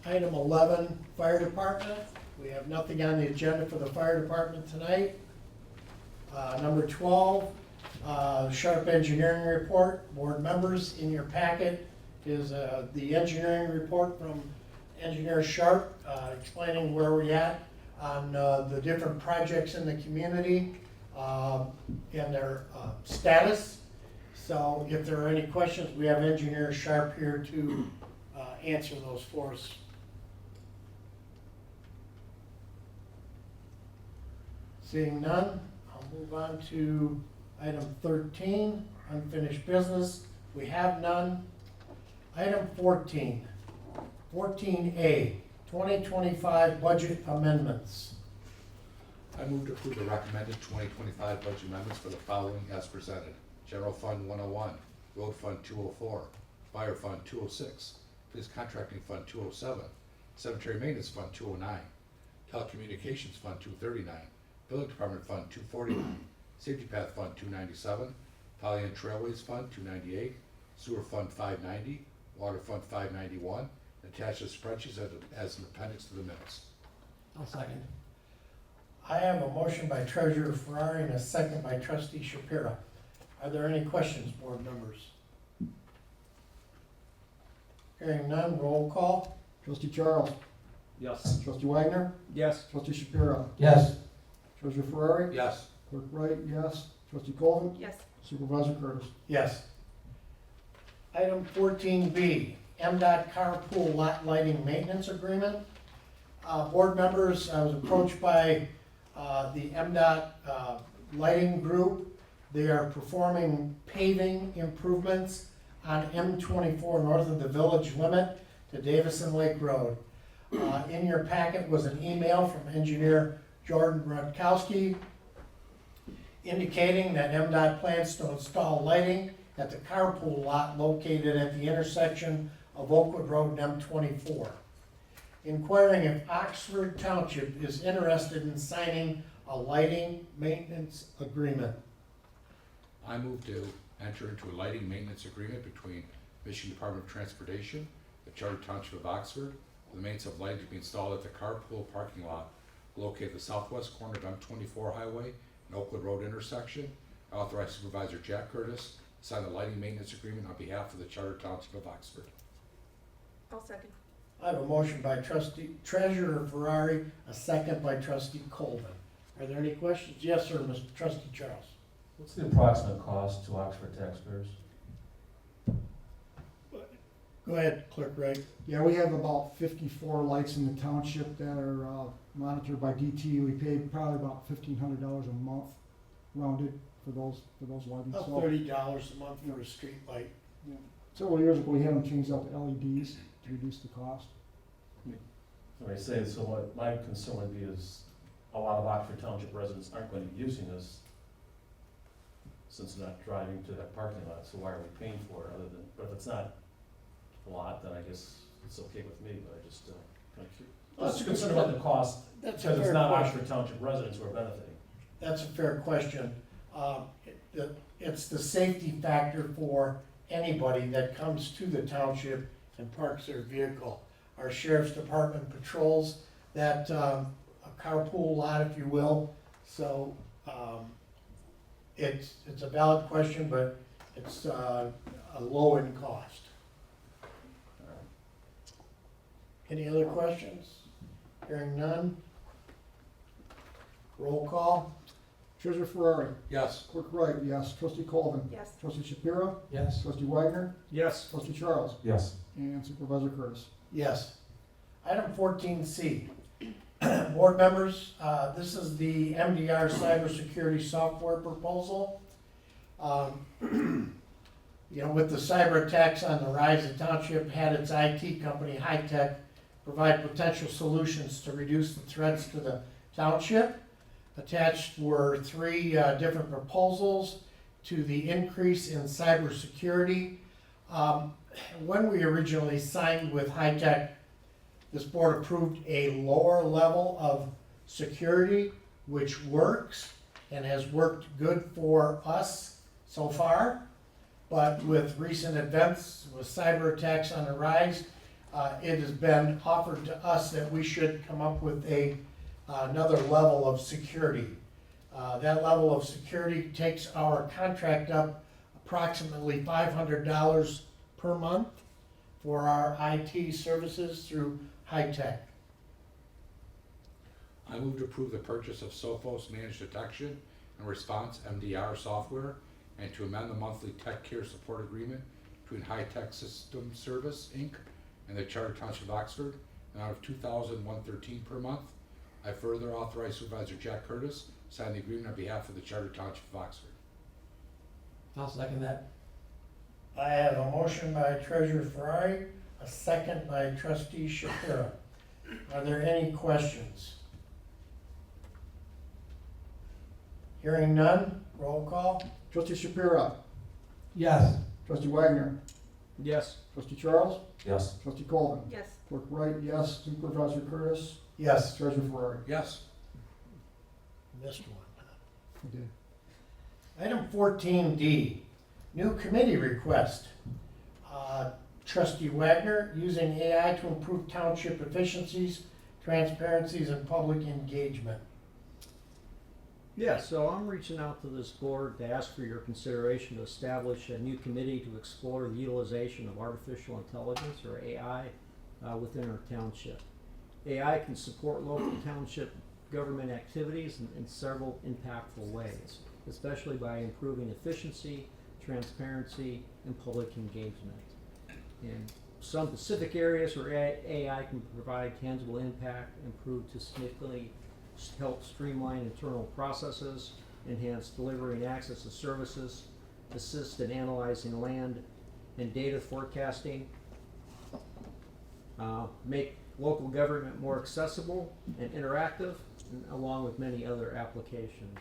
Item 11, Fire Department. We have nothing on the agenda for the fire department tonight. Number 12, Sharp Engineering Report. Board members, in your packet is the engineering report from Engineer Sharp explaining where we're at on the different projects in the community and their status. So if there are any questions, we have Engineer Sharp here to answer those for us. Seeing none, I'll move on to item 13, unfinished business. We have none. Item 14, 14A, 2025 budget amendments. I move to approve the recommended 2025 budget amendments for the following as presented. General Fund 101, Road Fund 204, Fire Fund 206, Police Contracting Fund 207, Cemetery Maintenance Fund 209, Telecommunications Fund 239, Building Department Fund 249, Safety Path Fund 297, Poly and Trailways Fund 298, Sewer Fund 590, Water Fund 591, attached as spreadsheets as an appendix to the minutes. I'll second. I have a motion by Treasurer Ferrari and a second by Trustee Shapiro. Are there any questions, board members? Hearing none, roll call. Trustee Charles. Yes. Trustee Wagner. Yes. Trustee Shapiro. Yes. Treasurer Ferrari. Yes. Clerk Wright, yes. Trustee Colvin. Yes. Supervisor Curtis. Yes. Item 14B, MDOT carpool lot lighting maintenance agreement. Board members, I was approached by the MDOT lighting group. They are performing paving improvements on M24 north of the village limit to Davison Lake Road. In your packet was an email from engineer Jordan Rutkowski indicating that MDOT plans to install lighting at the carpool lot located at the intersection of Oakwood Road and M24. Inquiring if Oxford Township is interested in signing a lighting maintenance agreement. I move to enter into a lighting maintenance agreement between Michigan Department of Transportation, the Charter Township of Oxford, for the maintenance of lighting to be installed at the carpool parking lot located at the southwest corner of M24 Highway and Oakwood Road intersection. I authorize Supervisor Jack Curtis to sign the lighting maintenance agreement on behalf of the Charter Township of Oxford. I'll second. I have a motion by Treasurer Ferrari, a second by Trustee Colvin. Are there any questions? Yes, sir, Mr. Trustee Charles. What's the approximate cost to Oxford taxpayers? Go ahead, Clerk Wright. Yeah, we have about 54 lights in the township that are monitored by DT. We pay probably about $1,500 a month rounded for those lighting. About So, $30 a month for a street light. yeah. Several years ago, we had them changed out to LEDs to reduce the cost. So I say, so what my concern would be is a lot of Oxford Township residents aren't going to be using this since they're not driving to that parking lot, so why are we paying for it other than, but if it's not a lot, then I guess it's okay with me, but I just, kind of curious. I was concerned about the cost, That's a because it's fair not question. Oxford Township residents who are benefiting. That's a fair question. It's the safety factor for anybody that comes to the township and parks their vehicle. Our sheriff's department patrols that a carpool lot, if you will. So it's a valid question, but it's a low in cost. Any other questions? Hearing none. Roll call. Treasurer Ferrari. Yes. Clerk Wright, yes. Trustee Colvin. Yes. Trustee Shapiro. Yes. Trustee Wagner. Yes. Trustee Charles. Yes. And Supervisor Curtis. Yes. Item 14C. Board members, this is the MDR cybersecurity software proposal. You know, with the cyber attacks on the rise, the township had its IT company, High Tech, provide potential solutions to reduce the threats to the township. Attached were three different proposals to the increase in cybersecurity. When we originally signed with High Tech, this board approved a lower level of security, which works and has worked good for us so far. But with recent events, with cyber attacks on the rise, it has been offered to us that we should come up with another level of security. That level of security takes our contract up approximately $500 per month for our IT services through High Tech. I move to approve the purchase of Sophos Managed Detection and Response MDR software and to amend the monthly tech care support agreement between High Tech System Service, Inc. and the Charter Township of Oxford, an amount of $2,113 per month. I further authorize Supervisor Jack Curtis to sign the agreement on behalf of the Charter Township of Oxford. I'll second that. I have a motion by Treasurer Ferrari, a second by Trustee Shapiro. Are there any questions? Hearing none, roll call. Trustee Shapiro. Yes. Trustee Wagner. Yes. Trustee Charles. Yes. Trustee Colvin. Yes. Clerk Wright, yes. Supervisor Curtis. Yes. Treasurer Ferrari. Yes. Missed one. I did. Item 14D, new committee request. Trustee Wagner, using AI to improve township efficiencies, transparencies, and public engagement. Yeah, so I'm reaching out to this board to ask for your consideration to establish a new committee to explore the utilization of artificial intelligence, or AI, within our township. AI can support local township government activities in several impactful ways, especially by improving efficiency, transparency, and public engagement. In some specific areas where AI can provide tangible impact, improve to significantly help streamline internal processes, enhance delivery and access to services, assist in analyzing land and data forecasting, make local government more accessible and interactive, and along with many other applications.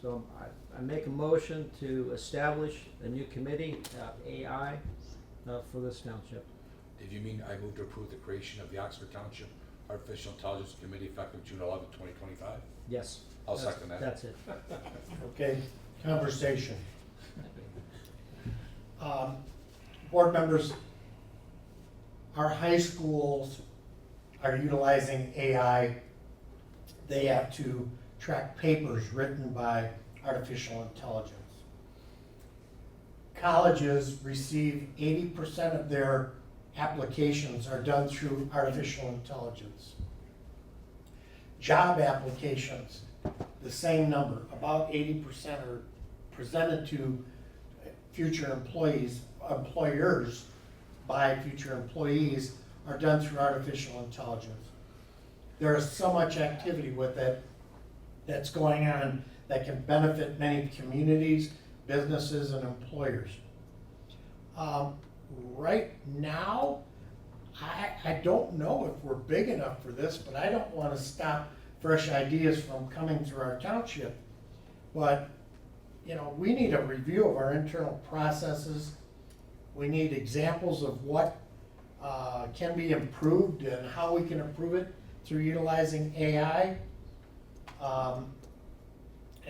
So I make a motion to establish a new committee, AI, for this township. Did you mean I move to approve the creation of the Oxford Township Artificial Intelligence Committee effective June 11, 2025? Yes. I'll second that. That's it. Okay, conversation. Board members, our high schools are utilizing AI. They have to track papers written by artificial intelligence. Colleges receive 80% of their applications are done through artificial intelligence. Job applications, the same number, about 80% are presented to future employers by future employees are done through artificial intelligence. There is so much activity with it that's going on that can benefit many communities, businesses, and employers. Right now, I don't know if we're big enough for this, but I don't want to stop fresh ideas from coming through our township. But, you know, we need a review of our internal processes. We need examples of what can be improved and how we can improve it through utilizing AI. And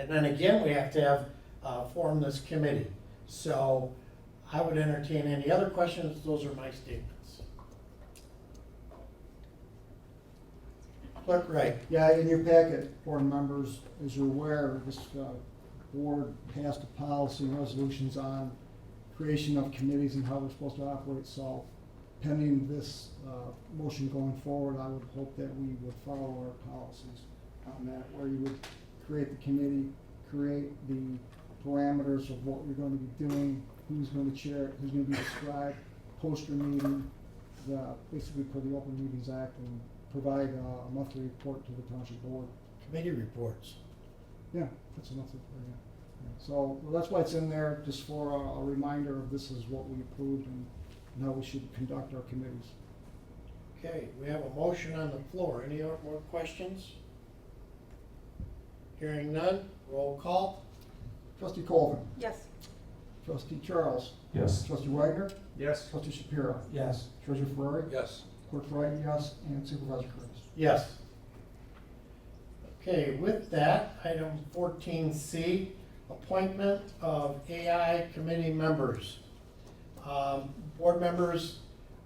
then again, we have to have form this committee. So I would entertain any other questions. Those are my statements. Clerk Wright. Yeah, in your packet, board members, as you're aware, this board passed a policy and resolutions on creation of committees and how they're supposed to operate. So pending this motion going forward, I would hope that we would follow our policies on that, where you would create the committee, create the parameters of what you're going to be doing, who's going to chair it, who's going to be described, post your meeting, basically per the Open Meetings Act, and provide a monthly report to the township board. Committee reports. Yeah, that's a monthly report, yeah. So that's why it's in there, just for a reminder of this is what we approved and how we should conduct our committees. Okay, we have a motion on the floor. Any more questions? Hearing none, roll call. Trustee Colvin. Yes. Trustee Charles. Yes. Trustee Wagner. Yes. Trustee Shapiro. Yes. Treasurer Ferrari. Yes. Clerk Wright, yes. And Supervisor Curtis. Yes. Okay, with that, item 14C, appointment of AI committee members. Board members,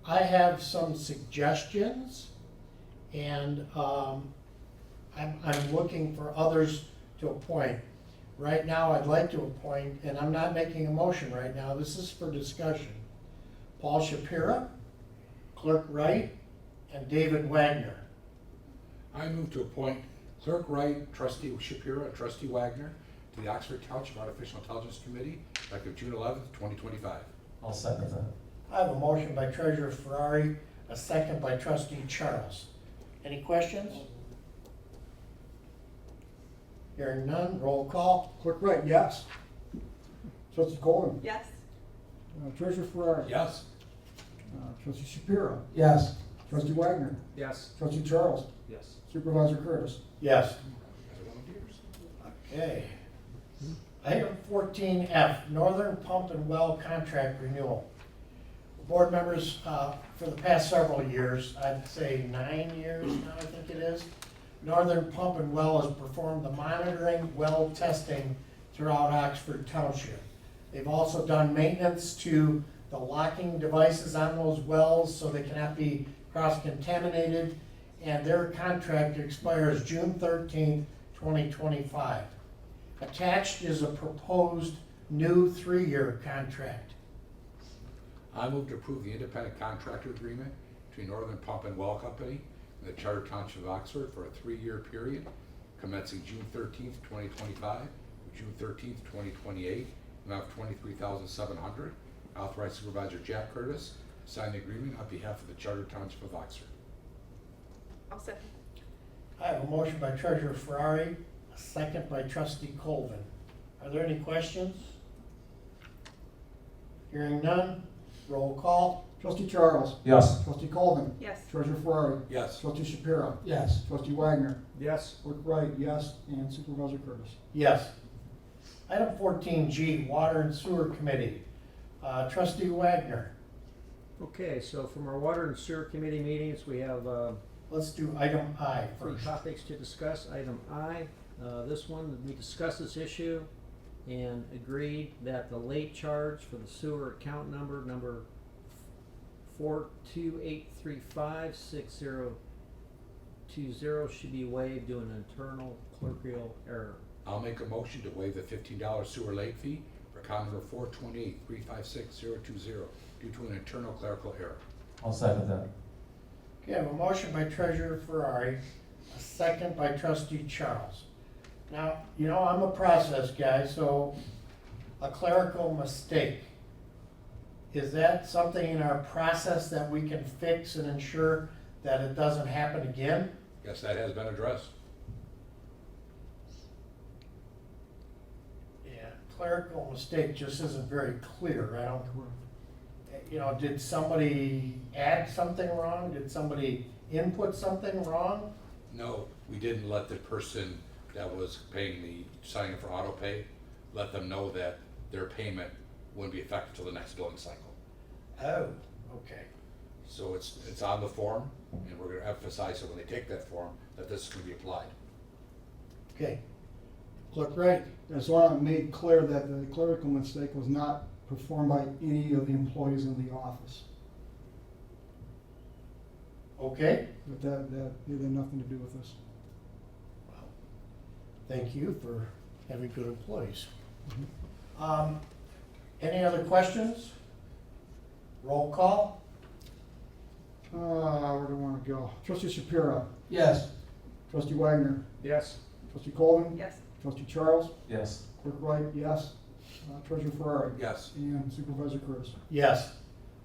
I have some suggestions, and I'm looking for others to appoint. Right now, I'd like to appoint, and I'm not making a motion right now, this is for discussion. Paul Shapira, Clerk Wright, and David Wagner. I move to appoint Clerk Wright, Trustee Shapiro, and Trustee Wagner to the Oxford Township Artificial Intelligence Committee effective June 11th, 2025. I'll second that. I have a motion by Treasurer Ferrari, a second by Trustee Charles. Any questions? Hearing none, roll call. Clerk Wright, yes. Trustee Colvin. Yes. Treasurer Ferrari. Yes. Trustee Shapiro. Yes. Trustee Wagner. Yes. Trustee Charles. Yes. Supervisor Curtis. Yes. Okay. Item 14F, Northern Pump and Well Contract Renewal. Board members, for the past several years, I'd say 9 years now, I think it is, Northern Pump and Well has performed the monitoring well testing throughout Oxford Township. They've also done maintenance to the locking devices on those wells so they cannot be cross-contaminated, and their contract expires June 13th, 2025. Attached is a proposed new 3-year contract. I move to approve the independent contractor agreement between Northern Pump and Well Company and the Charter Township of Oxford for a 3-year period commencing June 13th, 2025 to June 13th, 2028, amount of $23,700. Authorize Supervisor Jack Curtis to sign the agreement on behalf of the Charter Township of Oxford. I'll second. I have a motion by Treasurer Ferrari, a second by Trustee Colvin. Are there any questions? Hearing none, roll call. Trustee Charles. Yes. Trustee Colvin. Yes. Treasurer Ferrari. Yes. Trustee Shapiro. Yes. Trustee Wagner. Yes. Clerk Wright, yes. And Supervisor Curtis. Yes. Item 14G, Water and Sewer Committee. Trustee Wagner. Okay, so from our Water and Sewer Committee meetings, we have Let's do item I 3 first. topics to discuss. Item I, this one, we discussed this issue and agreed that the late charge for the sewer account number 428356020 should be waived due to an internal clerical error. I'll make a motion to waive the $15 sewer late fee for account number 428356020 due to an internal clerical error. I'll second that. Okay, I have a motion by Treasurer Ferrari, a second by Trustee Charles. Now, you know, I'm a process guy, so a clerical mistake, is that something in our process that we can fix and ensure that it doesn't happen again? Yes, that has been addressed. Yeah, clerical mistake just isn't very clear. I don't, you know, did somebody add something wrong? Did somebody input something wrong? No, we didn't let the person that was paying the, signing for auto pay, let them know that their payment wouldn't be effective till the next billing cycle. Oh, okay. So it's on the form, and we're gonna emphasize that when they take that form, that this is gonna be applied. Okay. Clerk Wright. I just want to make clear that the clerical mistake was not performed by any of the employees in the office. Okay. But that it had nothing to do with this. Well, thank you for having good employees. Any other questions? Roll call? Where do I want to go? Trustee Shapiro. Yes. Trustee Wagner. Yes. Trustee Colvin. Yes. Trustee Charles. Yes. Clerk Wright, yes. Treasurer Ferrari. Yes. And Supervisor Curtis. Yes.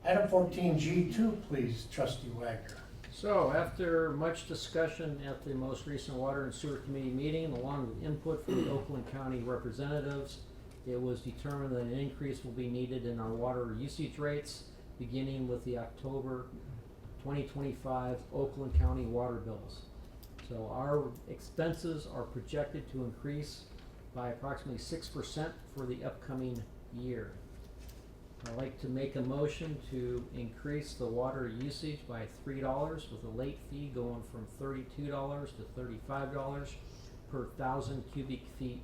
Item 14G2, please, Trustee Wagner. So after much discussion at the most recent Water and Sewer Committee meeting, along with input from the Oakland County representatives, it was determined that an increase will be needed in our water usage rates, beginning with the October 2025 Oakland County water bills. So our expenses are projected to increase by approximately 6% for the upcoming year. I'd like to make a motion to increase the water usage by $3 with a late fee going from $32 to $35 per 1,000 cubic feet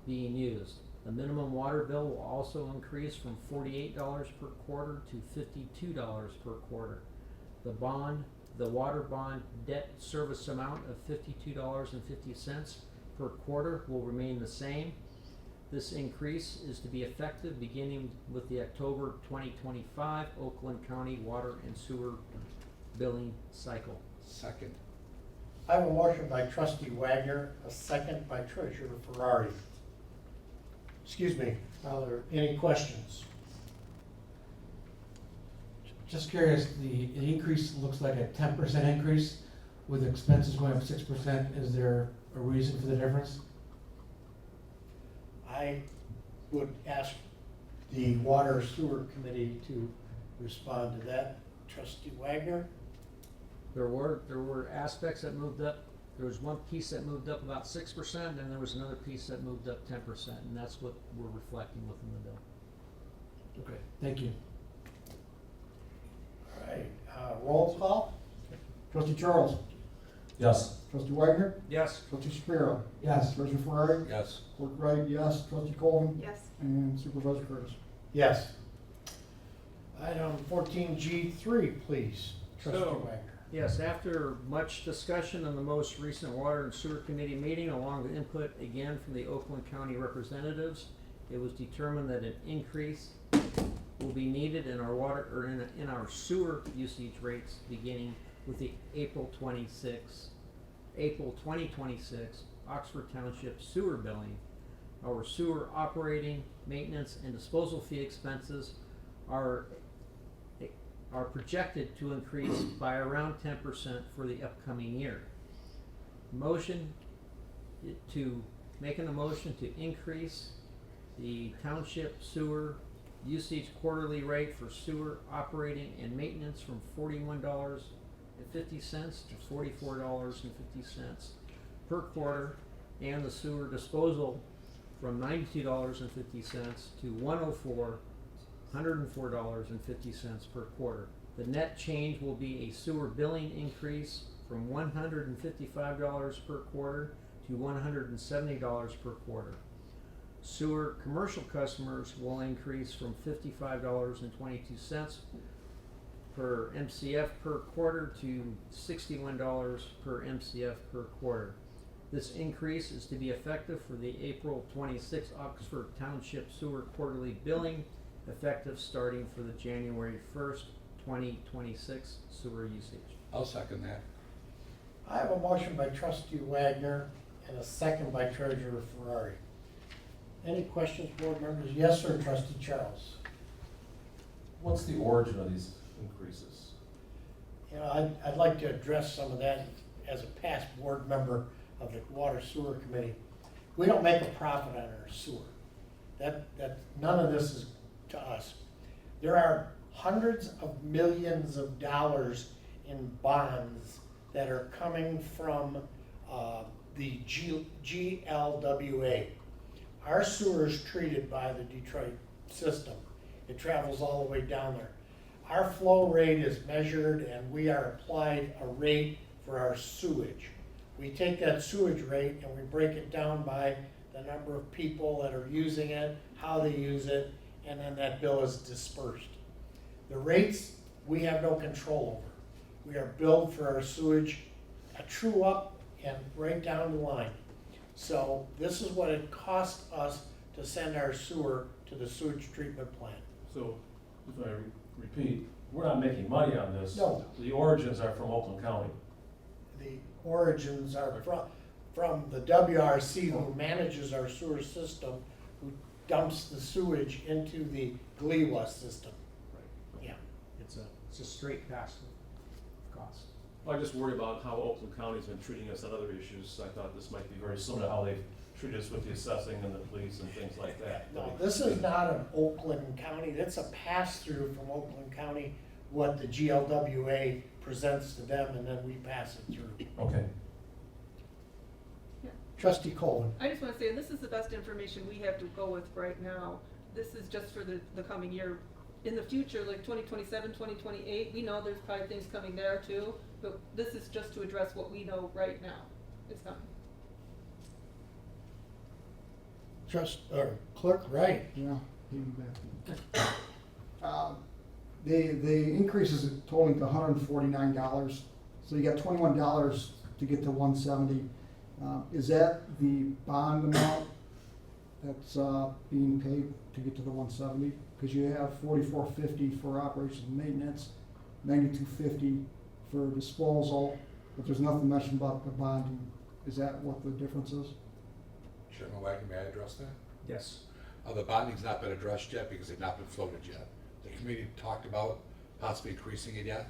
being used. The minimum water bill will also increase from $48 per quarter to $52 per quarter. The water bond debt service amount of $52.50 per quarter will remain the same. This increase is to be effective beginning with the October 2025 Oakland County water and sewer billing cycle. Second. I have a motion by trustee Wagner, a second by treasurer Ferrari. Excuse me, are there any questions? Just curious, the increase looks like a 10% increase with expenses going up 6%. Is there a reason for the difference? I would ask the Water Sewer Committee to respond to that. Trustee Wagner? There were aspects that moved up. There was one piece that moved up about 6%, and there was another piece that moved up 10%, and that's what we're reflecting within the bill. Okay, thank you. All right, roll call? Trustee Charles? Yes. Trustee Wagner? Yes. Trustee Shapiro? Yes. Treasurer Ferrari? Yes. Clerk Wright, yes. Trustee Colvin? Yes. And Supervisor Curtis. Yes. Item 14G3, please. Trustee So- Wagner. Yes, after much discussion on the most recent Water and Sewer Committee meeting, along with input again from the Oakland County representatives, it was determined that an increase will be needed in our water, or in our sewer usage rates beginning with the April 2026 Oxford Township sewer billing. Our sewer operating, maintenance, and disposal fee expenses are projected to increase by around 10% for the upcoming year. Making a motion to increase the township sewer usage quarterly rate for sewer operating and maintenance from $41.50 to $44.50 per quarter, and the sewer disposal from $92.50 to $104.50 per quarter. The net change will be a sewer billing increase from $155 per quarter to $170 per quarter. Sewer commercial customers will increase from $55.22 per MCF per quarter to $61 per MCF per quarter. This increase is to be effective for the April 26 Oxford Township sewer quarterly billing, effective starting for the January 1st, 2026 sewer usage. I'll second that. I have a motion by trustee Wagner and a second by treasurer Ferrari. Any questions, board members? Yes, sir, trustee Charles. What's the origin of these increases? You know, I'd like to address some of that as a past board member of the Water Sewer Committee. We don't make a profit on our sewer. None of this is to us. There are hundreds of millions of dollars in bonds that are coming from the GLWA. Our sewer is treated by the Detroit system. It travels all the way down there. Our flow rate is measured and we are applied a rate for our sewage. We take that sewage rate and we break it down by the number of people that are using it, how they use it, and then that bill is dispersed. The rates, we have no control over. We are billed for our sewage, a true up and right down the line. So this is what it costs us to send our sewer to the sewage treatment plant. So, if I repeat, we're not making money on this. No. The origins are from Oakland County. The origins are from the WRC who manages our sewer system, who dumps the sewage into the GLWA system. Yeah. It's a straight pass cost. Well, I just worry about how Oakland County's been treating us on other issues. I thought this might be very similar to how they've treated us with the assessing and the police and things like that. No, this is not an Oakland County, that's a pass-through from Oakland County, what the GLWA presents to them, and then we pass it through. Okay. Yeah. Trustee Colvin. I just want to say, this is the best information we have to go with right now. This is just for the coming year. In the future, like 2027, 2028, we know there's probably things coming there too, but this is just to address what we know right now is coming. Clerk Wright. Yeah, piggyback. The increase is totaling to $149, so you got $21 to get to 170. Is that the bond amount that's being paid to get to the 170? Because you have $44.50 for operations and maintenance, $92.50 for disposal, but there's nothing mentioned about the bonding. Is that what the difference is? Chairman Wagner, may I address that? Yes. The bonding's not been addressed yet because they've not been floated yet. The committee talked about possibly increasing it yet,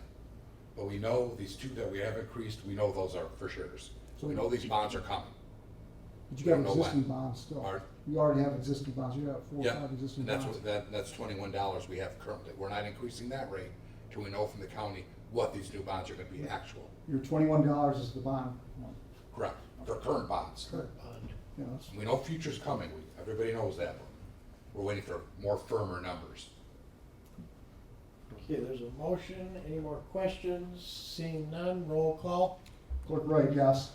but we know these two that we have increased, we know those are for sure. So we know these bonds are coming. But you got We don't know existing when. bonds still. Pardon? You already have existing bonds. You have 4 or Yeah, 5 existing and that's bonds. that's $21 we have currently. We're not increasing that rate till we know from the county what these new bonds are gonna be actual. Your $21 is the bond one. Correct, for current bonds. Current bond. Yeah, that's- We know future's coming, everybody knows that. We're waiting for more firmer numbers. Okay, there's a motion. Any more questions? Seeing none, roll call. Clerk Wright, yes.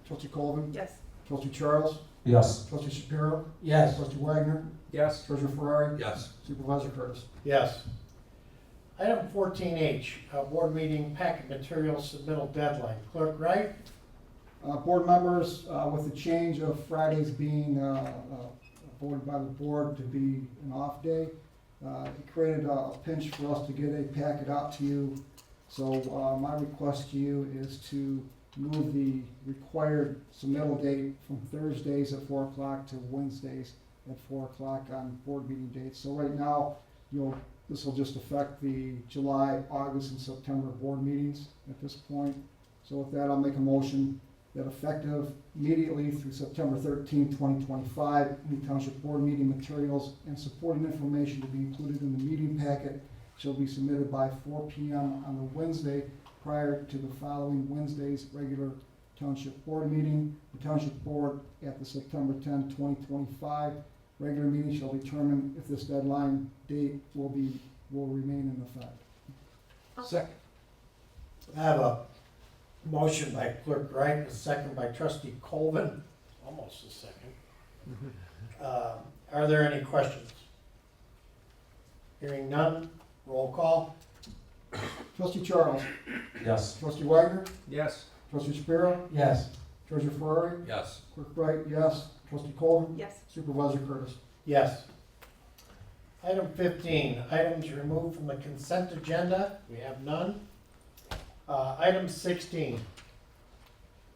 Trustee Colvin? Yes. Trustee Charles? Yes. Trustee Shapiro? Yes. Trustee Wagner? Yes. Treasurer Ferrari? Yes. Supervisor Curtis? Yes. Item 14H, board meeting packet materials submittal deadline. Clerk Wright? Board members, with the change of Fridays being voted by the board to be an off day, it created a pinch for us to get a packet out to you. So my request to you is to move the required submittal date from Thursdays at 4 o'clock to Wednesdays at 4 o'clock on board meeting dates. So right now, this will just affect the July, August, and September board meetings at this point. So with that, I'll make a motion that effective immediately through September 13, 2025, any township board meeting materials and supporting information to be included in the meeting packet shall be submitted by 4 p.m. on the Wednesday prior to the following Wednesday's regular township board meeting. The township board at the September 10, 2025 regular meeting shall determine if this deadline date will remain in effect. Second. I have a motion by Clerk Wright, a second by Trustee Colvin, almost a second. Are there any questions? Hearing none, roll call. Trustee Charles? Yes. Trustee Wagner? Yes. Trustee Shapiro? Yes. Treasurer Ferrari? Yes. Clerk Wright, yes. Trustee Colvin? Yes. Supervisor Curtis? Yes. Item 15, items removed from the consent agenda. We have none. Item 16.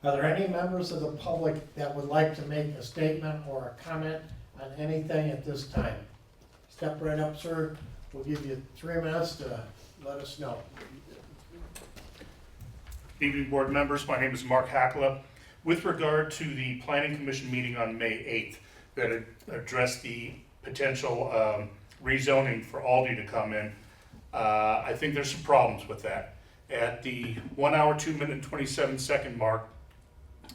Are there any members of the public that would like to make a statement or a comment on anything at this time? Step right up, sir. We'll give you 3 minutes to let us know. Evening, board members. My name is Mark Hackla. With regard to the Planning Commission meeting on May 8th that addressed the potential rezoning for Aldi to come in, I think there's some problems with that. At the 1 hour, 2 minute, and 27 second mark,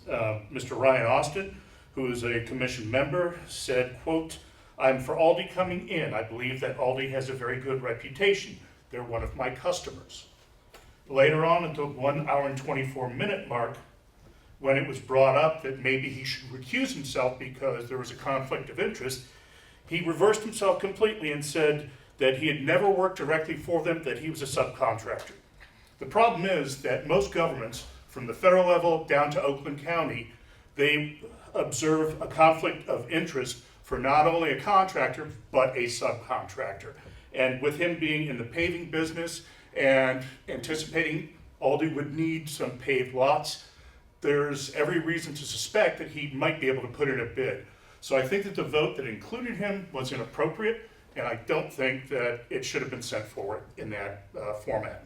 Mr. Ryan Austin, who is a commission member, said, quote, "I'm for Aldi coming in. I believe that Aldi has a very good reputation. They're one of my customers." Later on, at the 1 hour and 24 minute mark, when it was brought up that maybe he should recuse himself because there was a conflict of interest, he reversed himself completely and said that he had never worked directly for them, that he was a subcontractor. The problem is that most governments, from the federal level down to Oakland County, they observe a conflict of interest for not only a contractor, but a subcontractor. And with him being in the paving business and anticipating Aldi would need some paved lots, there's every reason to suspect that he might be able to put in a bid. So I think that the vote that included him was inappropriate, and I don't think that it should have been sent forward in that format.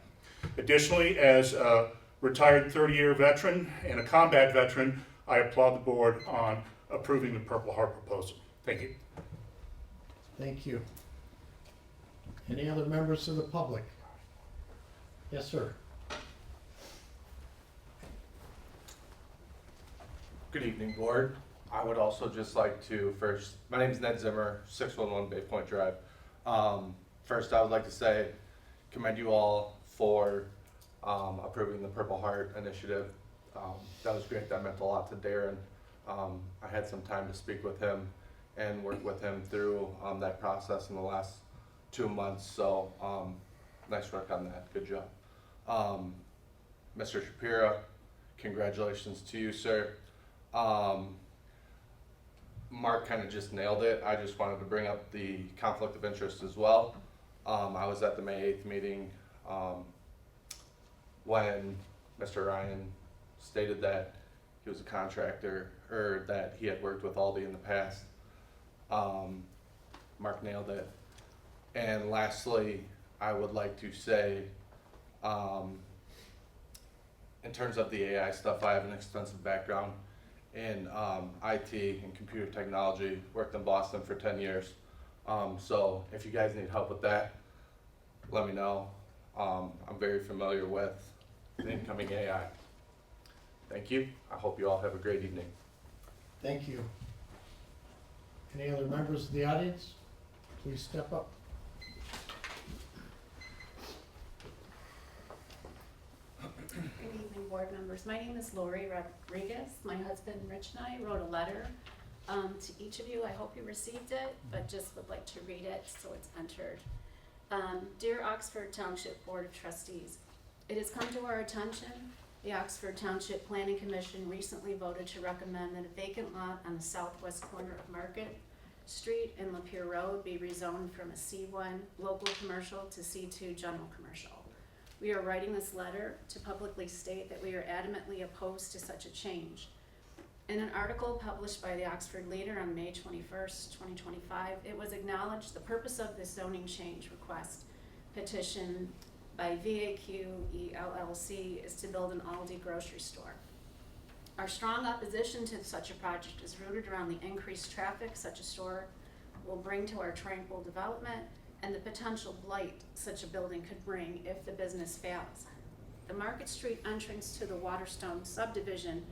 Additionally, as a retired 30-year veteran and a combat veteran, I applaud the board on approving the Purple Heart proposal. Thank you. Thank you. Any other members of the public? Yes, sir. Good evening, board. I would also just like to my name is Ned Zimmer, 611 Bay Point Drive. First, I would like to say, commend you all for approving the Purple Heart initiative. That was great. That meant a lot to Darren. I had some time to speak with him, and work with him through that process in the last 2 months. So nice work on that. Good job. Mr. Shapiro, congratulations to you, sir. Mark kind of just nailed it. I just wanted to bring up the conflict of interest as well. I was at the May 8th meeting when Mr. Ryan stated that he was a contractor, or that he had worked with Aldi in the past. Mark nailed it. And lastly, I would like to say, in terms of the AI stuff, I have an extensive background in IT and computer technology, worked in Boston for 10 years. So if you guys need help with that, let me know. I'm very familiar with the incoming AI. Thank you. I hope you all have a great evening. Thank you. Any other members of the audience? Please step up. Good evening, board members. My name is Lori Rodriguez. My husband Rich and I wrote a letter to each of you. I hope you received it, but just would like to read it so it's entered. Dear Oxford Township Board of Trustees, it has come to our attention the Oxford Township Planning Commission recently voted to recommend that a vacant lot on the southwest corner of Market Street and Lapeer Road be rezoned from a C1 local commercial to C2 general commercial. We are writing this letter to publicly state that we are adamantly opposed to such a change. In an article published by the Oxford Leader on May 21st, 2025, it was acknowledged the purpose of this zoning change request petition by VAQE LLC is to build an Aldi grocery store. Our strong opposition to such a project is rooted around the increased traffic such a store will bring to our tranquil development and the potential blight such a building could bring if the business fails. The Market Street entrance to the Waterstone subdivision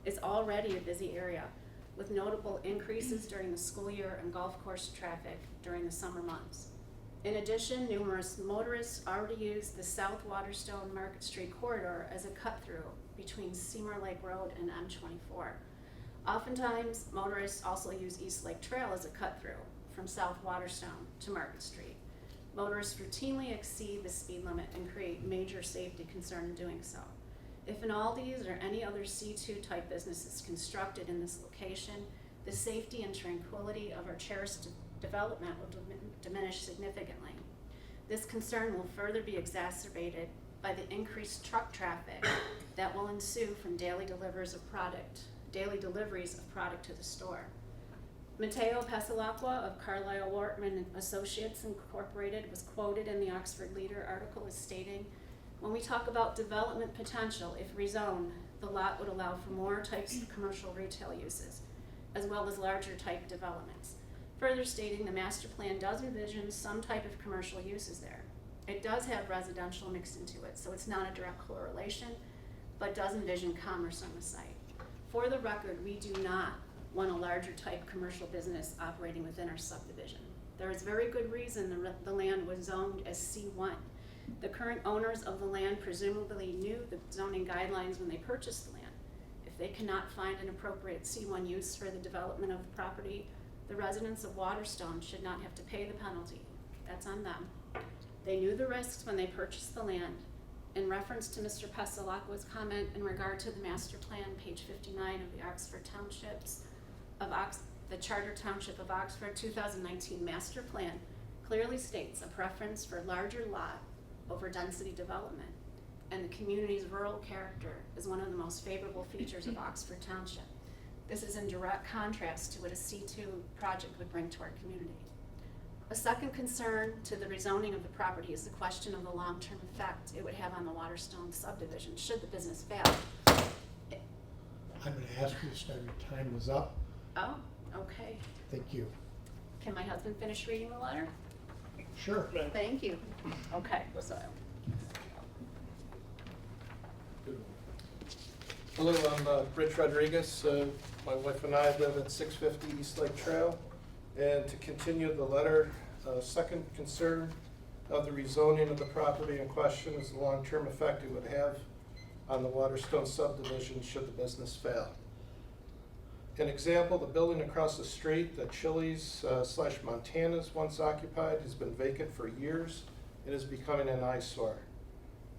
is already a busy area with notable increases during the school year and golf course traffic during the summer months. In addition, numerous motorists already use the South Waterstone Market Street corridor as a cut-through between Seymour Lake Road and M24. Oftentimes, motorists also use East Lake Trail as a cut-through from South Waterstone to Market Street. Motorists routinely exceed the speed limit and create major safety concern in doing so. If an Aldi's or any other C2 type business is constructed in this location, the safety and tranquility of our cherished development will diminish significantly. This concern will further be exacerbated by the increased truck traffic that will ensue from daily deliveries of product to the store. Mateo Pasalacqua of Carlisle Wortman Associates Incorporated was quoted in the Oxford Leader article as stating, "When we talk about development potential, if rezoned, the lot would allow for more types of commercial retail uses, as well as larger type developments." Further stating the master plan does envision some type of commercial uses there. It does have residential mixed into it, so it's not a direct correlation, but does envision commerce on the site. For the record, we do not want a larger type commercial business operating within our subdivision. There is very good reason the land was zoned as C1. The current owners of the land presumably knew the zoning guidelines when they purchased the land. If they cannot find an appropriate C1 use for the development of the property, the residents of Waterstone should not have to pay the penalty. That's on them. They knew the risks when they purchased the land. In reference to Mr. Pasalacqua's comment in regard to the master plan, page 59 of the Oxford Townships the Charter Township of Oxford 2019 master plan clearly states a preference for larger lot over density development, and the community's rural character is one of the most favorable features of Oxford Township. This is in direct contrast to what a C2 project would bring to our community. A second concern to the rezoning of the property is the question of the long-term effect it would have on the Waterstone subdivision should the business fail. I'm going to ask you to start. Your time is up. Oh, okay. Thank you. Can my husband finish reading the letter? Sure. Thank you. Okay, so. Hello, I'm Rich Rodriguez. My wife and I live at 650 East Lake Trail. And to continue the letter, second concern of the rezoning of the property in question is the long-term effect it would have on the Waterstone subdivision should the business fail. An example, the building across the street that Chili's / Montana's once occupied has been vacant for years and is becoming an eyesore.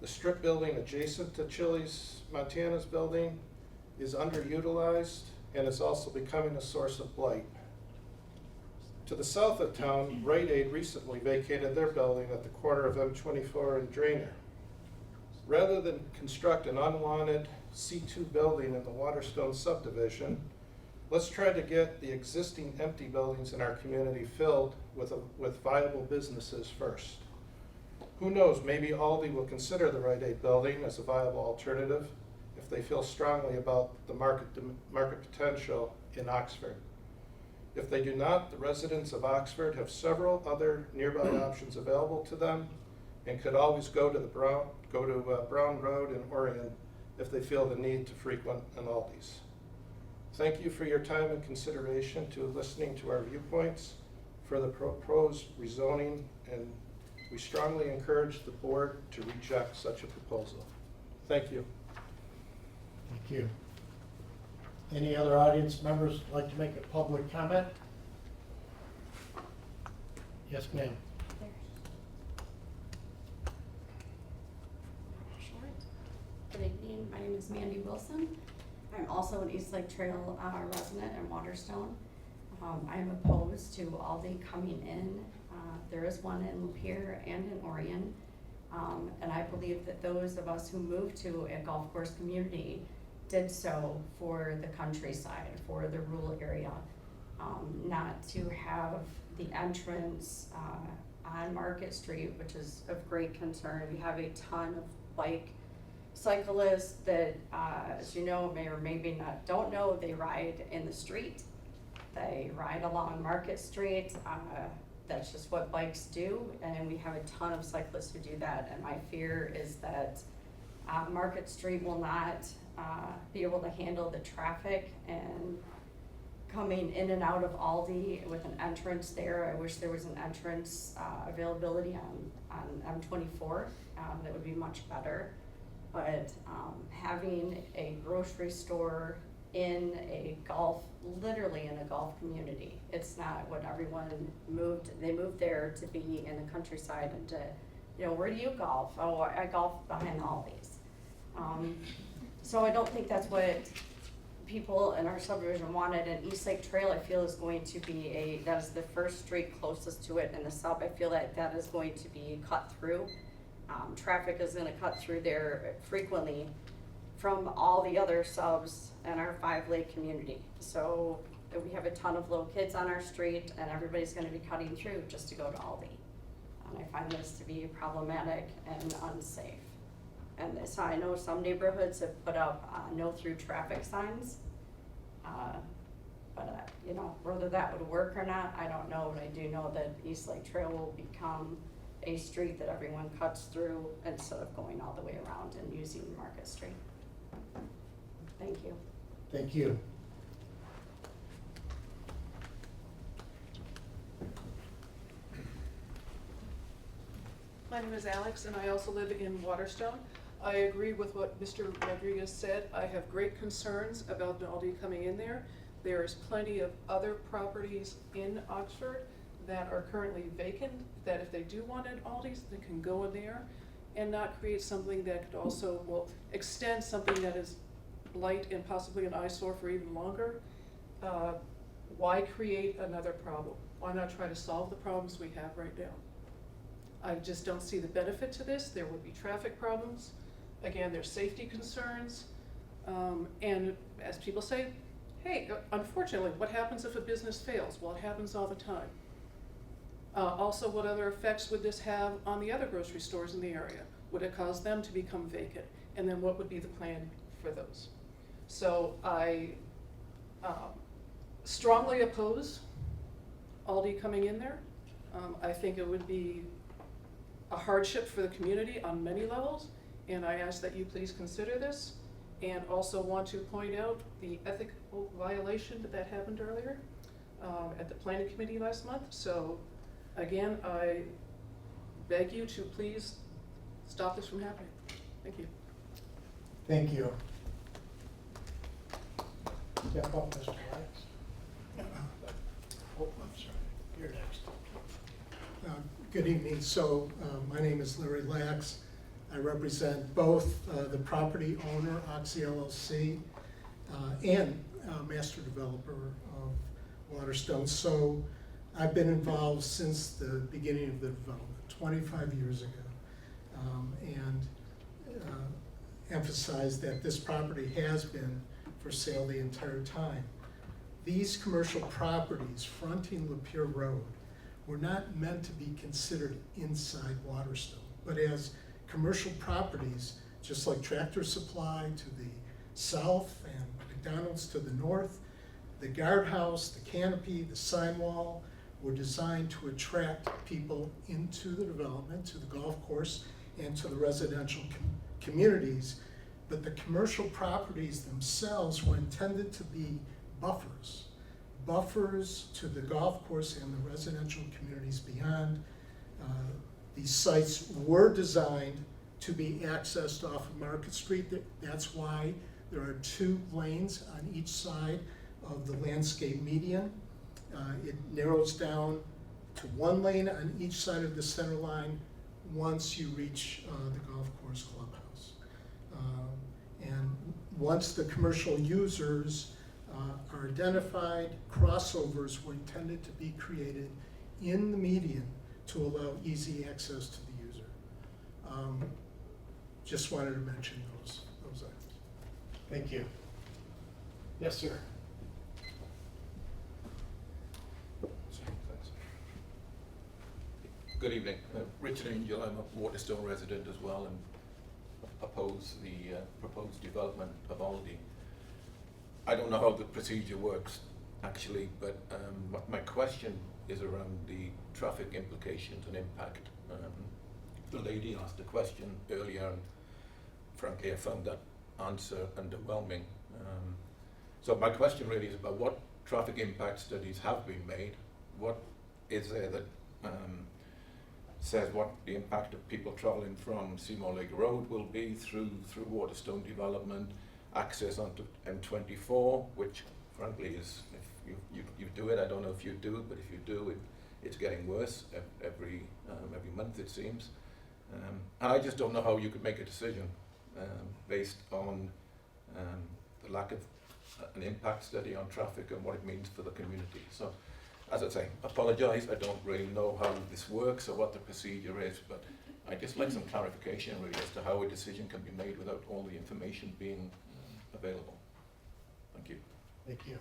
The strip building adjacent to Chili's Montana's building is underutilized and is also becoming a source of blight. To the south of town, Rite Aid recently vacated their building at the corner of M24 and Drainer. Rather than construct an unwanted C2 building in the Waterstone subdivision, let's try to get the existing empty buildings in our community filled with viable businesses first. Who knows, maybe Aldi will consider the Rite Aid building as a viable alternative if they feel strongly about the market potential in Oxford. If they do not, the residents of Oxford have several other nearby options available to them and could always go to Brown Road in Orion if they feel the need to frequent an Aldi's. Thank you for your time and consideration to listening to our viewpoints for the proposed rezoning, and we strongly encourage the board to reject such a proposal. Thank you. Thank you. Any other audience members like to make a public comment? Yes, ma'am. Good evening, my name is Mandy Wilson. I'm also an East Lake Trail resident in Waterstone. I'm opposed to Aldi coming in. There is one in Lapeer and in Orion. And I believe that those of us who moved to a golf course community did so for the countryside, for the rural area, not to have the entrance on Market Street, which is of great concern. We have a ton of bike cyclists that, as you know, may or maybe not don't know, they ride in the street. They ride along Market Street. That's just what bikes do, and we have a ton of cyclists who do that. And my fear is that Market Street will not be able to handle the traffic and coming in and out of Aldi with an entrance there. I wish there was an entrance availability on M24. That would be much better. But having a grocery store in a golf, literally in a golf community, it's not what everyone they moved there to be in the countryside and to, you know, where do you golf? Oh, I golf behind all these. So I don't think that's what people in our subdivision wanted. And East Lake Trail, I feel, is going to be that is the first street closest to it in the sub. I feel that is going to be cut through. Traffic is going to cut through there frequently from all the other subs in our 5-lake community. So we have a ton of little kids on our street, and everybody's going to be cutting through just to go to Aldi. And I find this to be problematic and unsafe. And so I know some neighborhoods have put up no through traffic signs, but you know, whether that would work or not, I don't know. But I do know that East Lake Trail will become a street that everyone cuts through instead of going all the way around and using Market Street. Thank you. Thank you. My name is Alex, and I also live in Waterstone. I agree with what Mr. Rodriguez said. I have great concerns about Aldi coming in there. There is plenty of other properties in Oxford that are currently vacant, that if they do want an Aldi's, they can go in there and not create something that could also, will extend something that is blight and possibly an eyesore for even longer. Why create another problem? Why not try to solve the problems we have right now? I just don't see the benefit to this. There would be traffic problems. Again, there's safety concerns. And as people say, hey, unfortunately, what happens if a business fails? Well, it happens all the time. Also, what other effects would this have on the other grocery stores in the area? Would it cause them to become vacant? And then what would be the plan for those? So I strongly oppose Aldi coming in there. I think it would be a hardship for the community on many levels, and I ask that you please consider this, and also want to point out the ethical violation that happened earlier at the planning committee last month. So again, I beg you to please stop this from happening. Thank you. Thank you. Step up, Mr. Lennox. Oh, I'm sorry, you're next. Good evening. So my name is Larry Lax. I represent both the property owner, Oxy LLC, and master developer of Waterstone. So I've been involved since the beginning of the development, 25 years ago, and emphasize that this property has been for sale the entire time. These commercial properties fronting Lapeer Road were not meant to be considered inside Waterstone, but as commercial properties, just like Tractor Supply to the south and McDonald's to the north. The guardhouse, the canopy, the sign wall were designed to attract people into the development, to the golf course, and to the residential communities. But the commercial properties themselves were intended to be buffers to the golf course and the residential communities beyond. These sites were designed to be accessed off of Market Street. That's why there are 2 lanes on each side of the landscape median. It narrows down to 1 lane on each side of the center line once you reach the golf course clubhouse. And once the commercial users are identified, crossovers were intended to be created in the median to allow easy access to the user. Just wanted to mention those items. Thank you. Yes, sir. Good evening. Richard Angel, I'm a Waterstone resident as well and oppose the proposed development of Aldi. I don't know how the procedure works actually, but my question is around the traffic implications and impact. The lady asked a question earlier and frankly I found that answer underwhelming. So my question really is about what traffic impact studies have been made, what is there that says what the impact of people travelling from Seymour Lake Road will be through Waterstone development, access onto M24, which frankly is, if you do it, I don't know if you do, but if you do, it's getting worse every month it seems. And I just don't know how you could make a decision based on the lack of an impact study on traffic and what it means for the community. So, as I say, apologise, I don't really know how this works or what the procedure is, but I'd just like some clarification really as to how a decision can be made without all the information being available. Thank you. Thank you.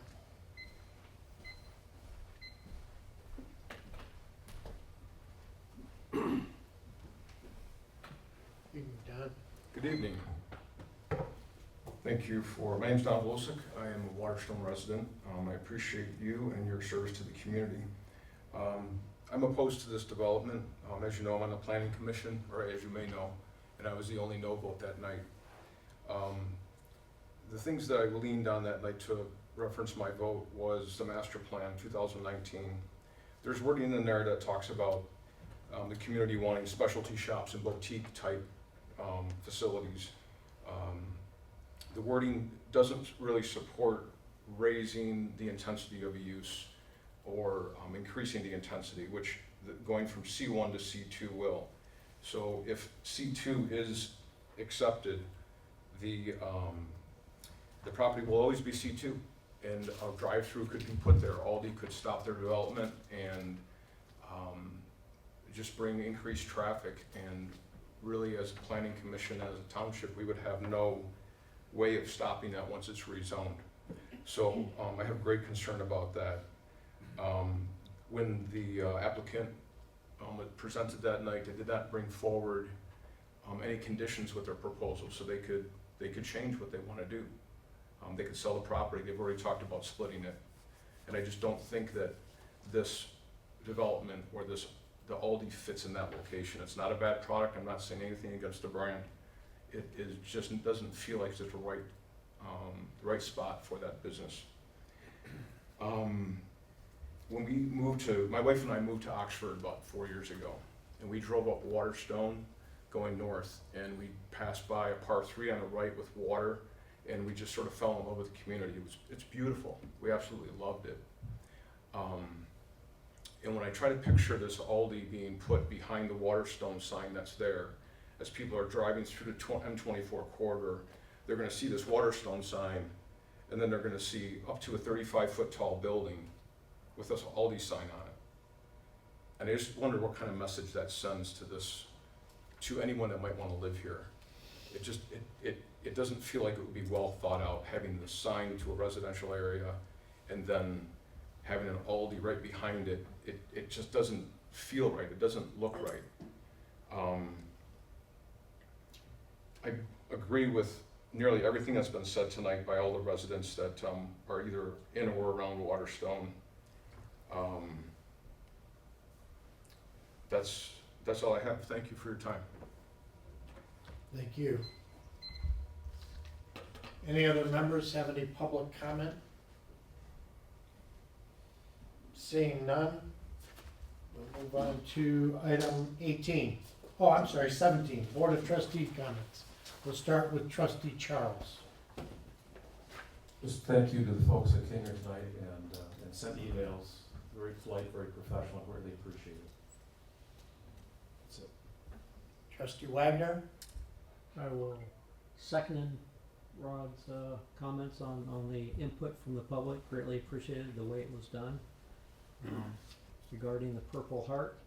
Don. Good evening. Thank you my name's Don Volsick. I am a Waterstone resident. I appreciate you and your service to the community. I'm opposed to this development. As you know, I'm on the Planning Commission, or as you may know, and I was the only no vote that night. The things that I leaned on that night to reference my vote was the master plan 2019. There's wording in there that talks about the community wanting specialty shops and boutique type facilities. The wording doesn't really support raising the intensity of a use or increasing the intensity, which going from C1 to C2 will. So if C2 is accepted, the property will always be C2, and a drive-through could be put there. Aldi could stop their development and just bring increased traffic. And really, as a planning commission, as a township, we would have no way of stopping that once it's rezoned. So I have great concern about that. When the applicant presented that night, they did not bring forward any conditions with their proposal, so they could change what they want to do. They could sell the property. They've already talked about splitting it, and I just don't think that this development or the Aldi fits in that location. It's not a bad product. I'm not saying anything against the brand. It just doesn't feel like it's the right spot for that business. When we my wife and I moved to Oxford about 4 years ago, and we drove up Waterstone going north, and we passed by a par 3 on the right with water, and we just sort of fell in love with the community. It's beautiful. We absolutely loved it. And when I try to picture this Aldi being put behind the Waterstone sign that's there, as people are driving through the M24 corridor, they're gonna see this Waterstone sign, and then they're gonna see up to a 35-foot tall building with this Aldi sign on it. And I just wonder what kind of message that sends to anyone that might wanna live here. It doesn't feel like it would be well thought out, having the sign to a residential area and then having an Aldi right behind it. It just doesn't feel right, it doesn't look right. I agree with nearly everything that's been said tonight by all the residents that are either in or around Waterstone. That's all I have. Thank you for your time. Thank you. Any other members have any public comment? Seeing none, we'll move on to item 18. Oh, I'm sorry, 17, Board of Trustee comments. We'll start with Trustee Charles. Just thank you to the folks that came here tonight and sent emails. Very polite, very professional, really appreciate it. That's it. Trustee Wagner? I will second Rod's comments on the input from the public. Greatly appreciated the way it was done. Regarding the Purple Heart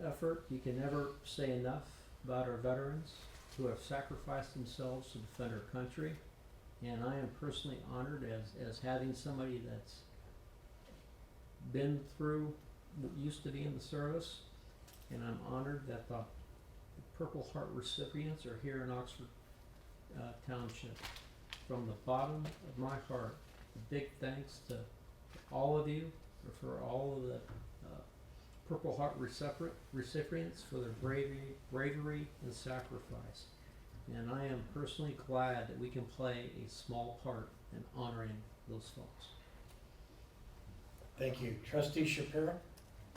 effort, you can never say enough about our veterans who have sacrificed themselves to defend our country. And I am personally honored as having somebody that's been through, used to be in the service, and I'm honored that the Purple Heart recipients are here in Oxford Township. From the bottom of my heart, a big thanks to all of you for all of the Purple Heart recipients for their bravery and sacrifice. And I am personally glad that we can play a small part in honoring those folks. Thank you. Trustee Shapiro?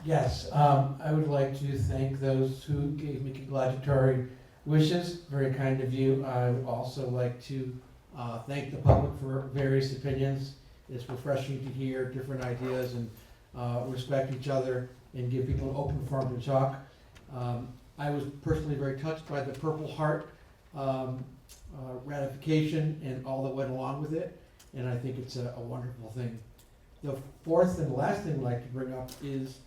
Yes, I would like to thank those who gave me congratulatory wishes. Very kind of you. I would also like to thank the public for various opinions. It's refreshing to hear different ideas and respect each other and give people an open forum to talk. I was personally very touched by the Purple Heart ratification and all that went along with it, and I think it's a wonderful thing. The fourth and last thing I'd like to bring up is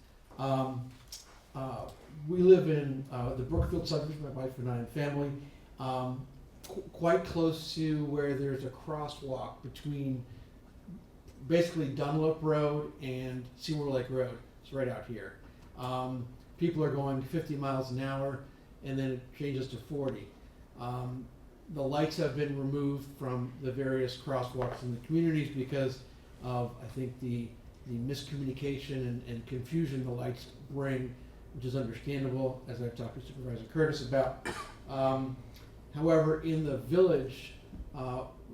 we live in the Brookfield subdivision, my wife and I and family, quite close to where there's a crosswalk between basically Dunlop Road and Seymour Lake Road. It's right out here. People are going 50 miles an hour and then it changes to 40. The lights have been removed from the various crosswalks in the communities because of, I think, the miscommunication and confusion the lights bring, which is understandable, as I've talked to Supervisor Curtis about. However, in the village,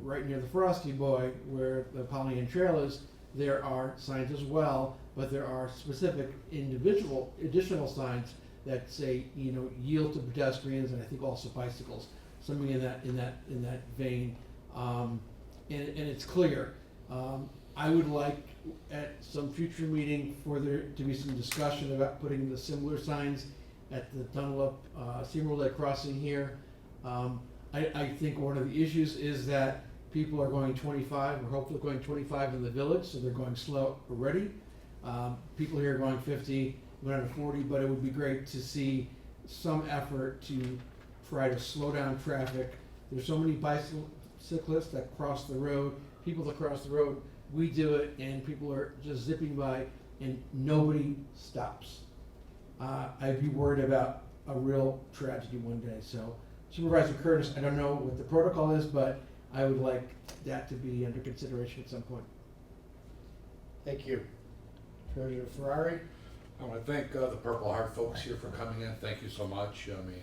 right near the Frosty Boy, where the Polynesian Trail is, there are signs as well, but there are specific additional signs that say, yield to pedestrians and I think also bicycles, something in that vein, and it's clear. I would like at some future meeting for there to be some discussion about putting the similar signs at the Dunlop Seymour Lake crossing here. I think one of the issues is that people are going 25, or hopefully going 25 in the village, so they're going slow already. People here are going 50, going to 40, but it would be great to see some effort to try to slow down traffic. There's so many bicyclists that cross the road, people that cross the road. We do it, and people are just zipping by, and nobody stops. I'd be worried about a real tragedy one day. So, Supervisor Curtis, I don't know what the protocol is, but I would like that to be under consideration at some point. Thank you. Treasurer Ferrari? I want to thank the Purple Heart folks here for coming in. Thank you so much. I mean,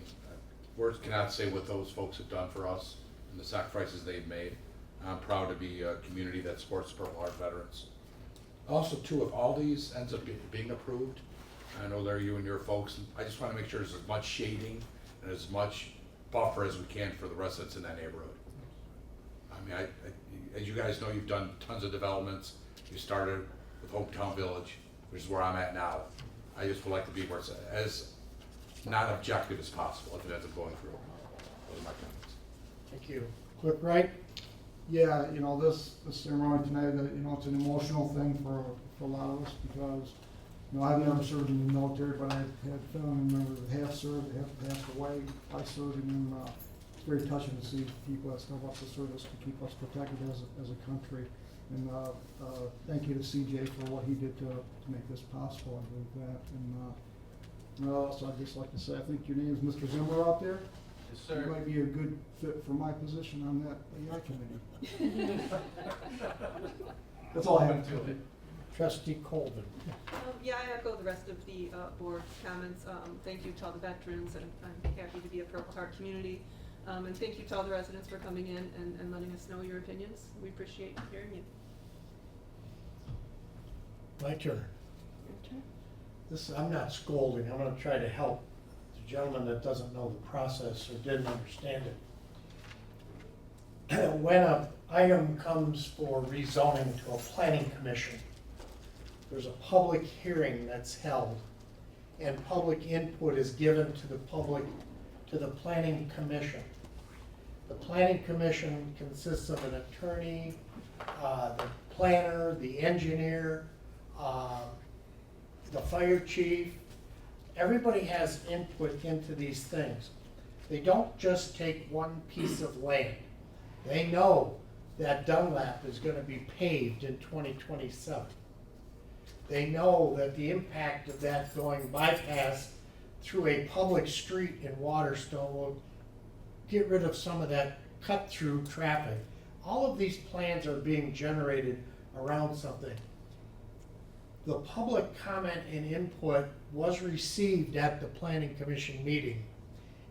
words cannot say what those folks have done for us and the sacrifices they've made. I'm proud to be a community that supports the Purple Heart veterans. Also, too, if all these ends up being approved, I know Larry, you and your folks, I just want to make sure there's as much shading and as much buffer as we can for the residents in that neighborhood. mean, as you guys know, you've done tons of developments. You started with Hometown Village, which is where I'm at now. I just would like to be where it's as not objective as possible if it ends up going through. Those are my comments. Thank you. Clerk Wright? Yeah, this ceremony tonight, it's an emotional thing for a lot of us because, I've never served in the military, but I've had family members that have served, that have passed away. I served, and it's very touching to see people that step up to service to keep us protected as a country. And thank you to CJ for what he did to make this possible. I believe that. And also, I'd just like to say, I think your name is Mr. Zimmer out there. Yes, sir. You might be a good fit for my position on that AI committee. That's all I have to do. Trustee Colvin? Yeah, I echo the rest of the board comments. Thank you to all the veterans, and I'm happy to be a part of our community. And thank you to all the residents for coming in and letting us know your opinions. We appreciate hearing you. My turn. I'm not scolding, I'm gonna try to help the gentleman that doesn't know the process or didn't understand it. When an item comes for rezoning to a planning commission, there's a public hearing that's held, and public input is given to the public, to the planning commission. The planning commission consists of an attorney, the planner, the engineer, the fire chief. Everybody has input into these things. They don't just take one piece of land. They know that Dunlap is gonna be paved in 2027. They know that the impact of that going bypass through a public street in Waterstone will get rid of some of that cut-through traffic. All of these plans are being generated around something. The public comment and input was received at the Planning Commission meeting,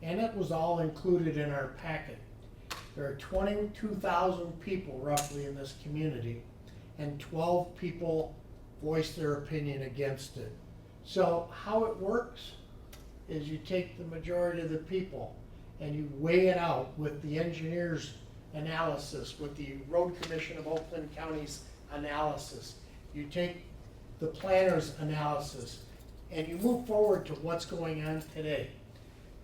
and it was all included in our packet. There are 22,000 people roughly in this community, and 12 people voiced their opinion against it. So how it works is you take the majority of the people and you weigh it out with the engineer's analysis, with the Road Commission of Oakland County's analysis. You take the planner's analysis, and you move forward to what's going on today.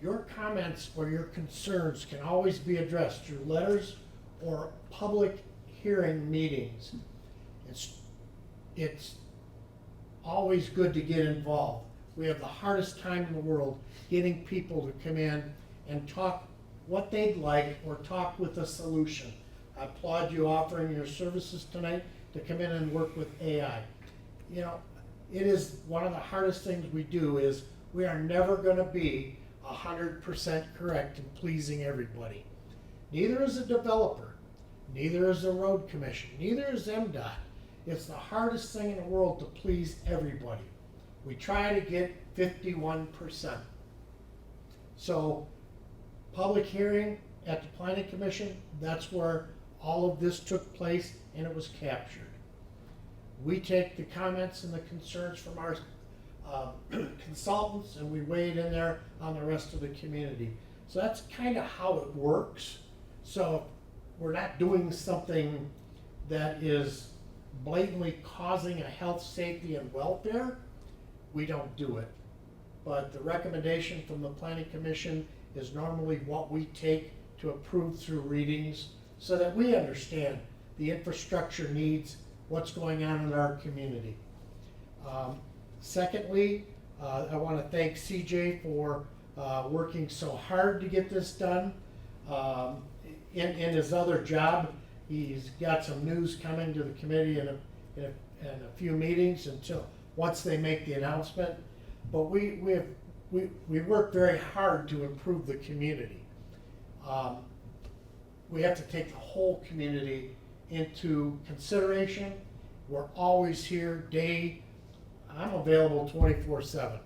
Your comments or your concerns can always be addressed through letters or public hearing meetings. It's always good to get involved. We have the hardest time in the world getting people to come in and talk what they'd like or talk with a solution. I applaud you offering your services tonight to come in and work with AI. It is one of the hardest things we do is we are never gonna be 100% correct in pleasing everybody. Neither is a developer, neither is the road commission, neither is MDOT. It's the hardest thing in the world to please everybody. We try to get 51%. So, public hearing at the Planning Commission, that's where all of this took place and it was captured. We take the comments and the concerns from our consultants and we weigh it in there on the rest of the community. So that's kind of how it works. So we're not doing something that is blatantly causing a health, safety, and welfare. We don't do it. But the recommendation from the Planning Commission is normally what we take to approve through readings so that we understand the infrastructure needs, what's going on in our community. Secondly, I want to thank CJ for working so hard to get this done. In his other job, he's got some news coming to the committee in a few meetings once they make the announcement. But we work very hard to improve the community. We have to take the whole community into consideration. We're always here I'm available 24/7,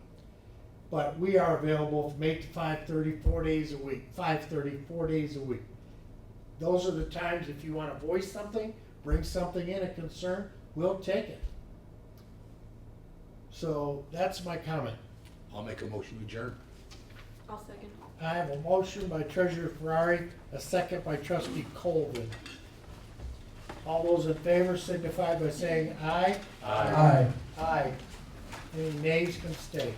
but we are available from 8 to 5:30, 4 days a week, 5:30, 4 days a week. Those are the times if you want to voice something, bring something in, a concern, we'll take it. So that's my comment. I'll make a motion to adjourn. I'll second. I have a motion by Treasurer Ferrari, a second by Trustee Colvin. All those in favor signify by saying aye. Aye. Aye. Any nays can stay.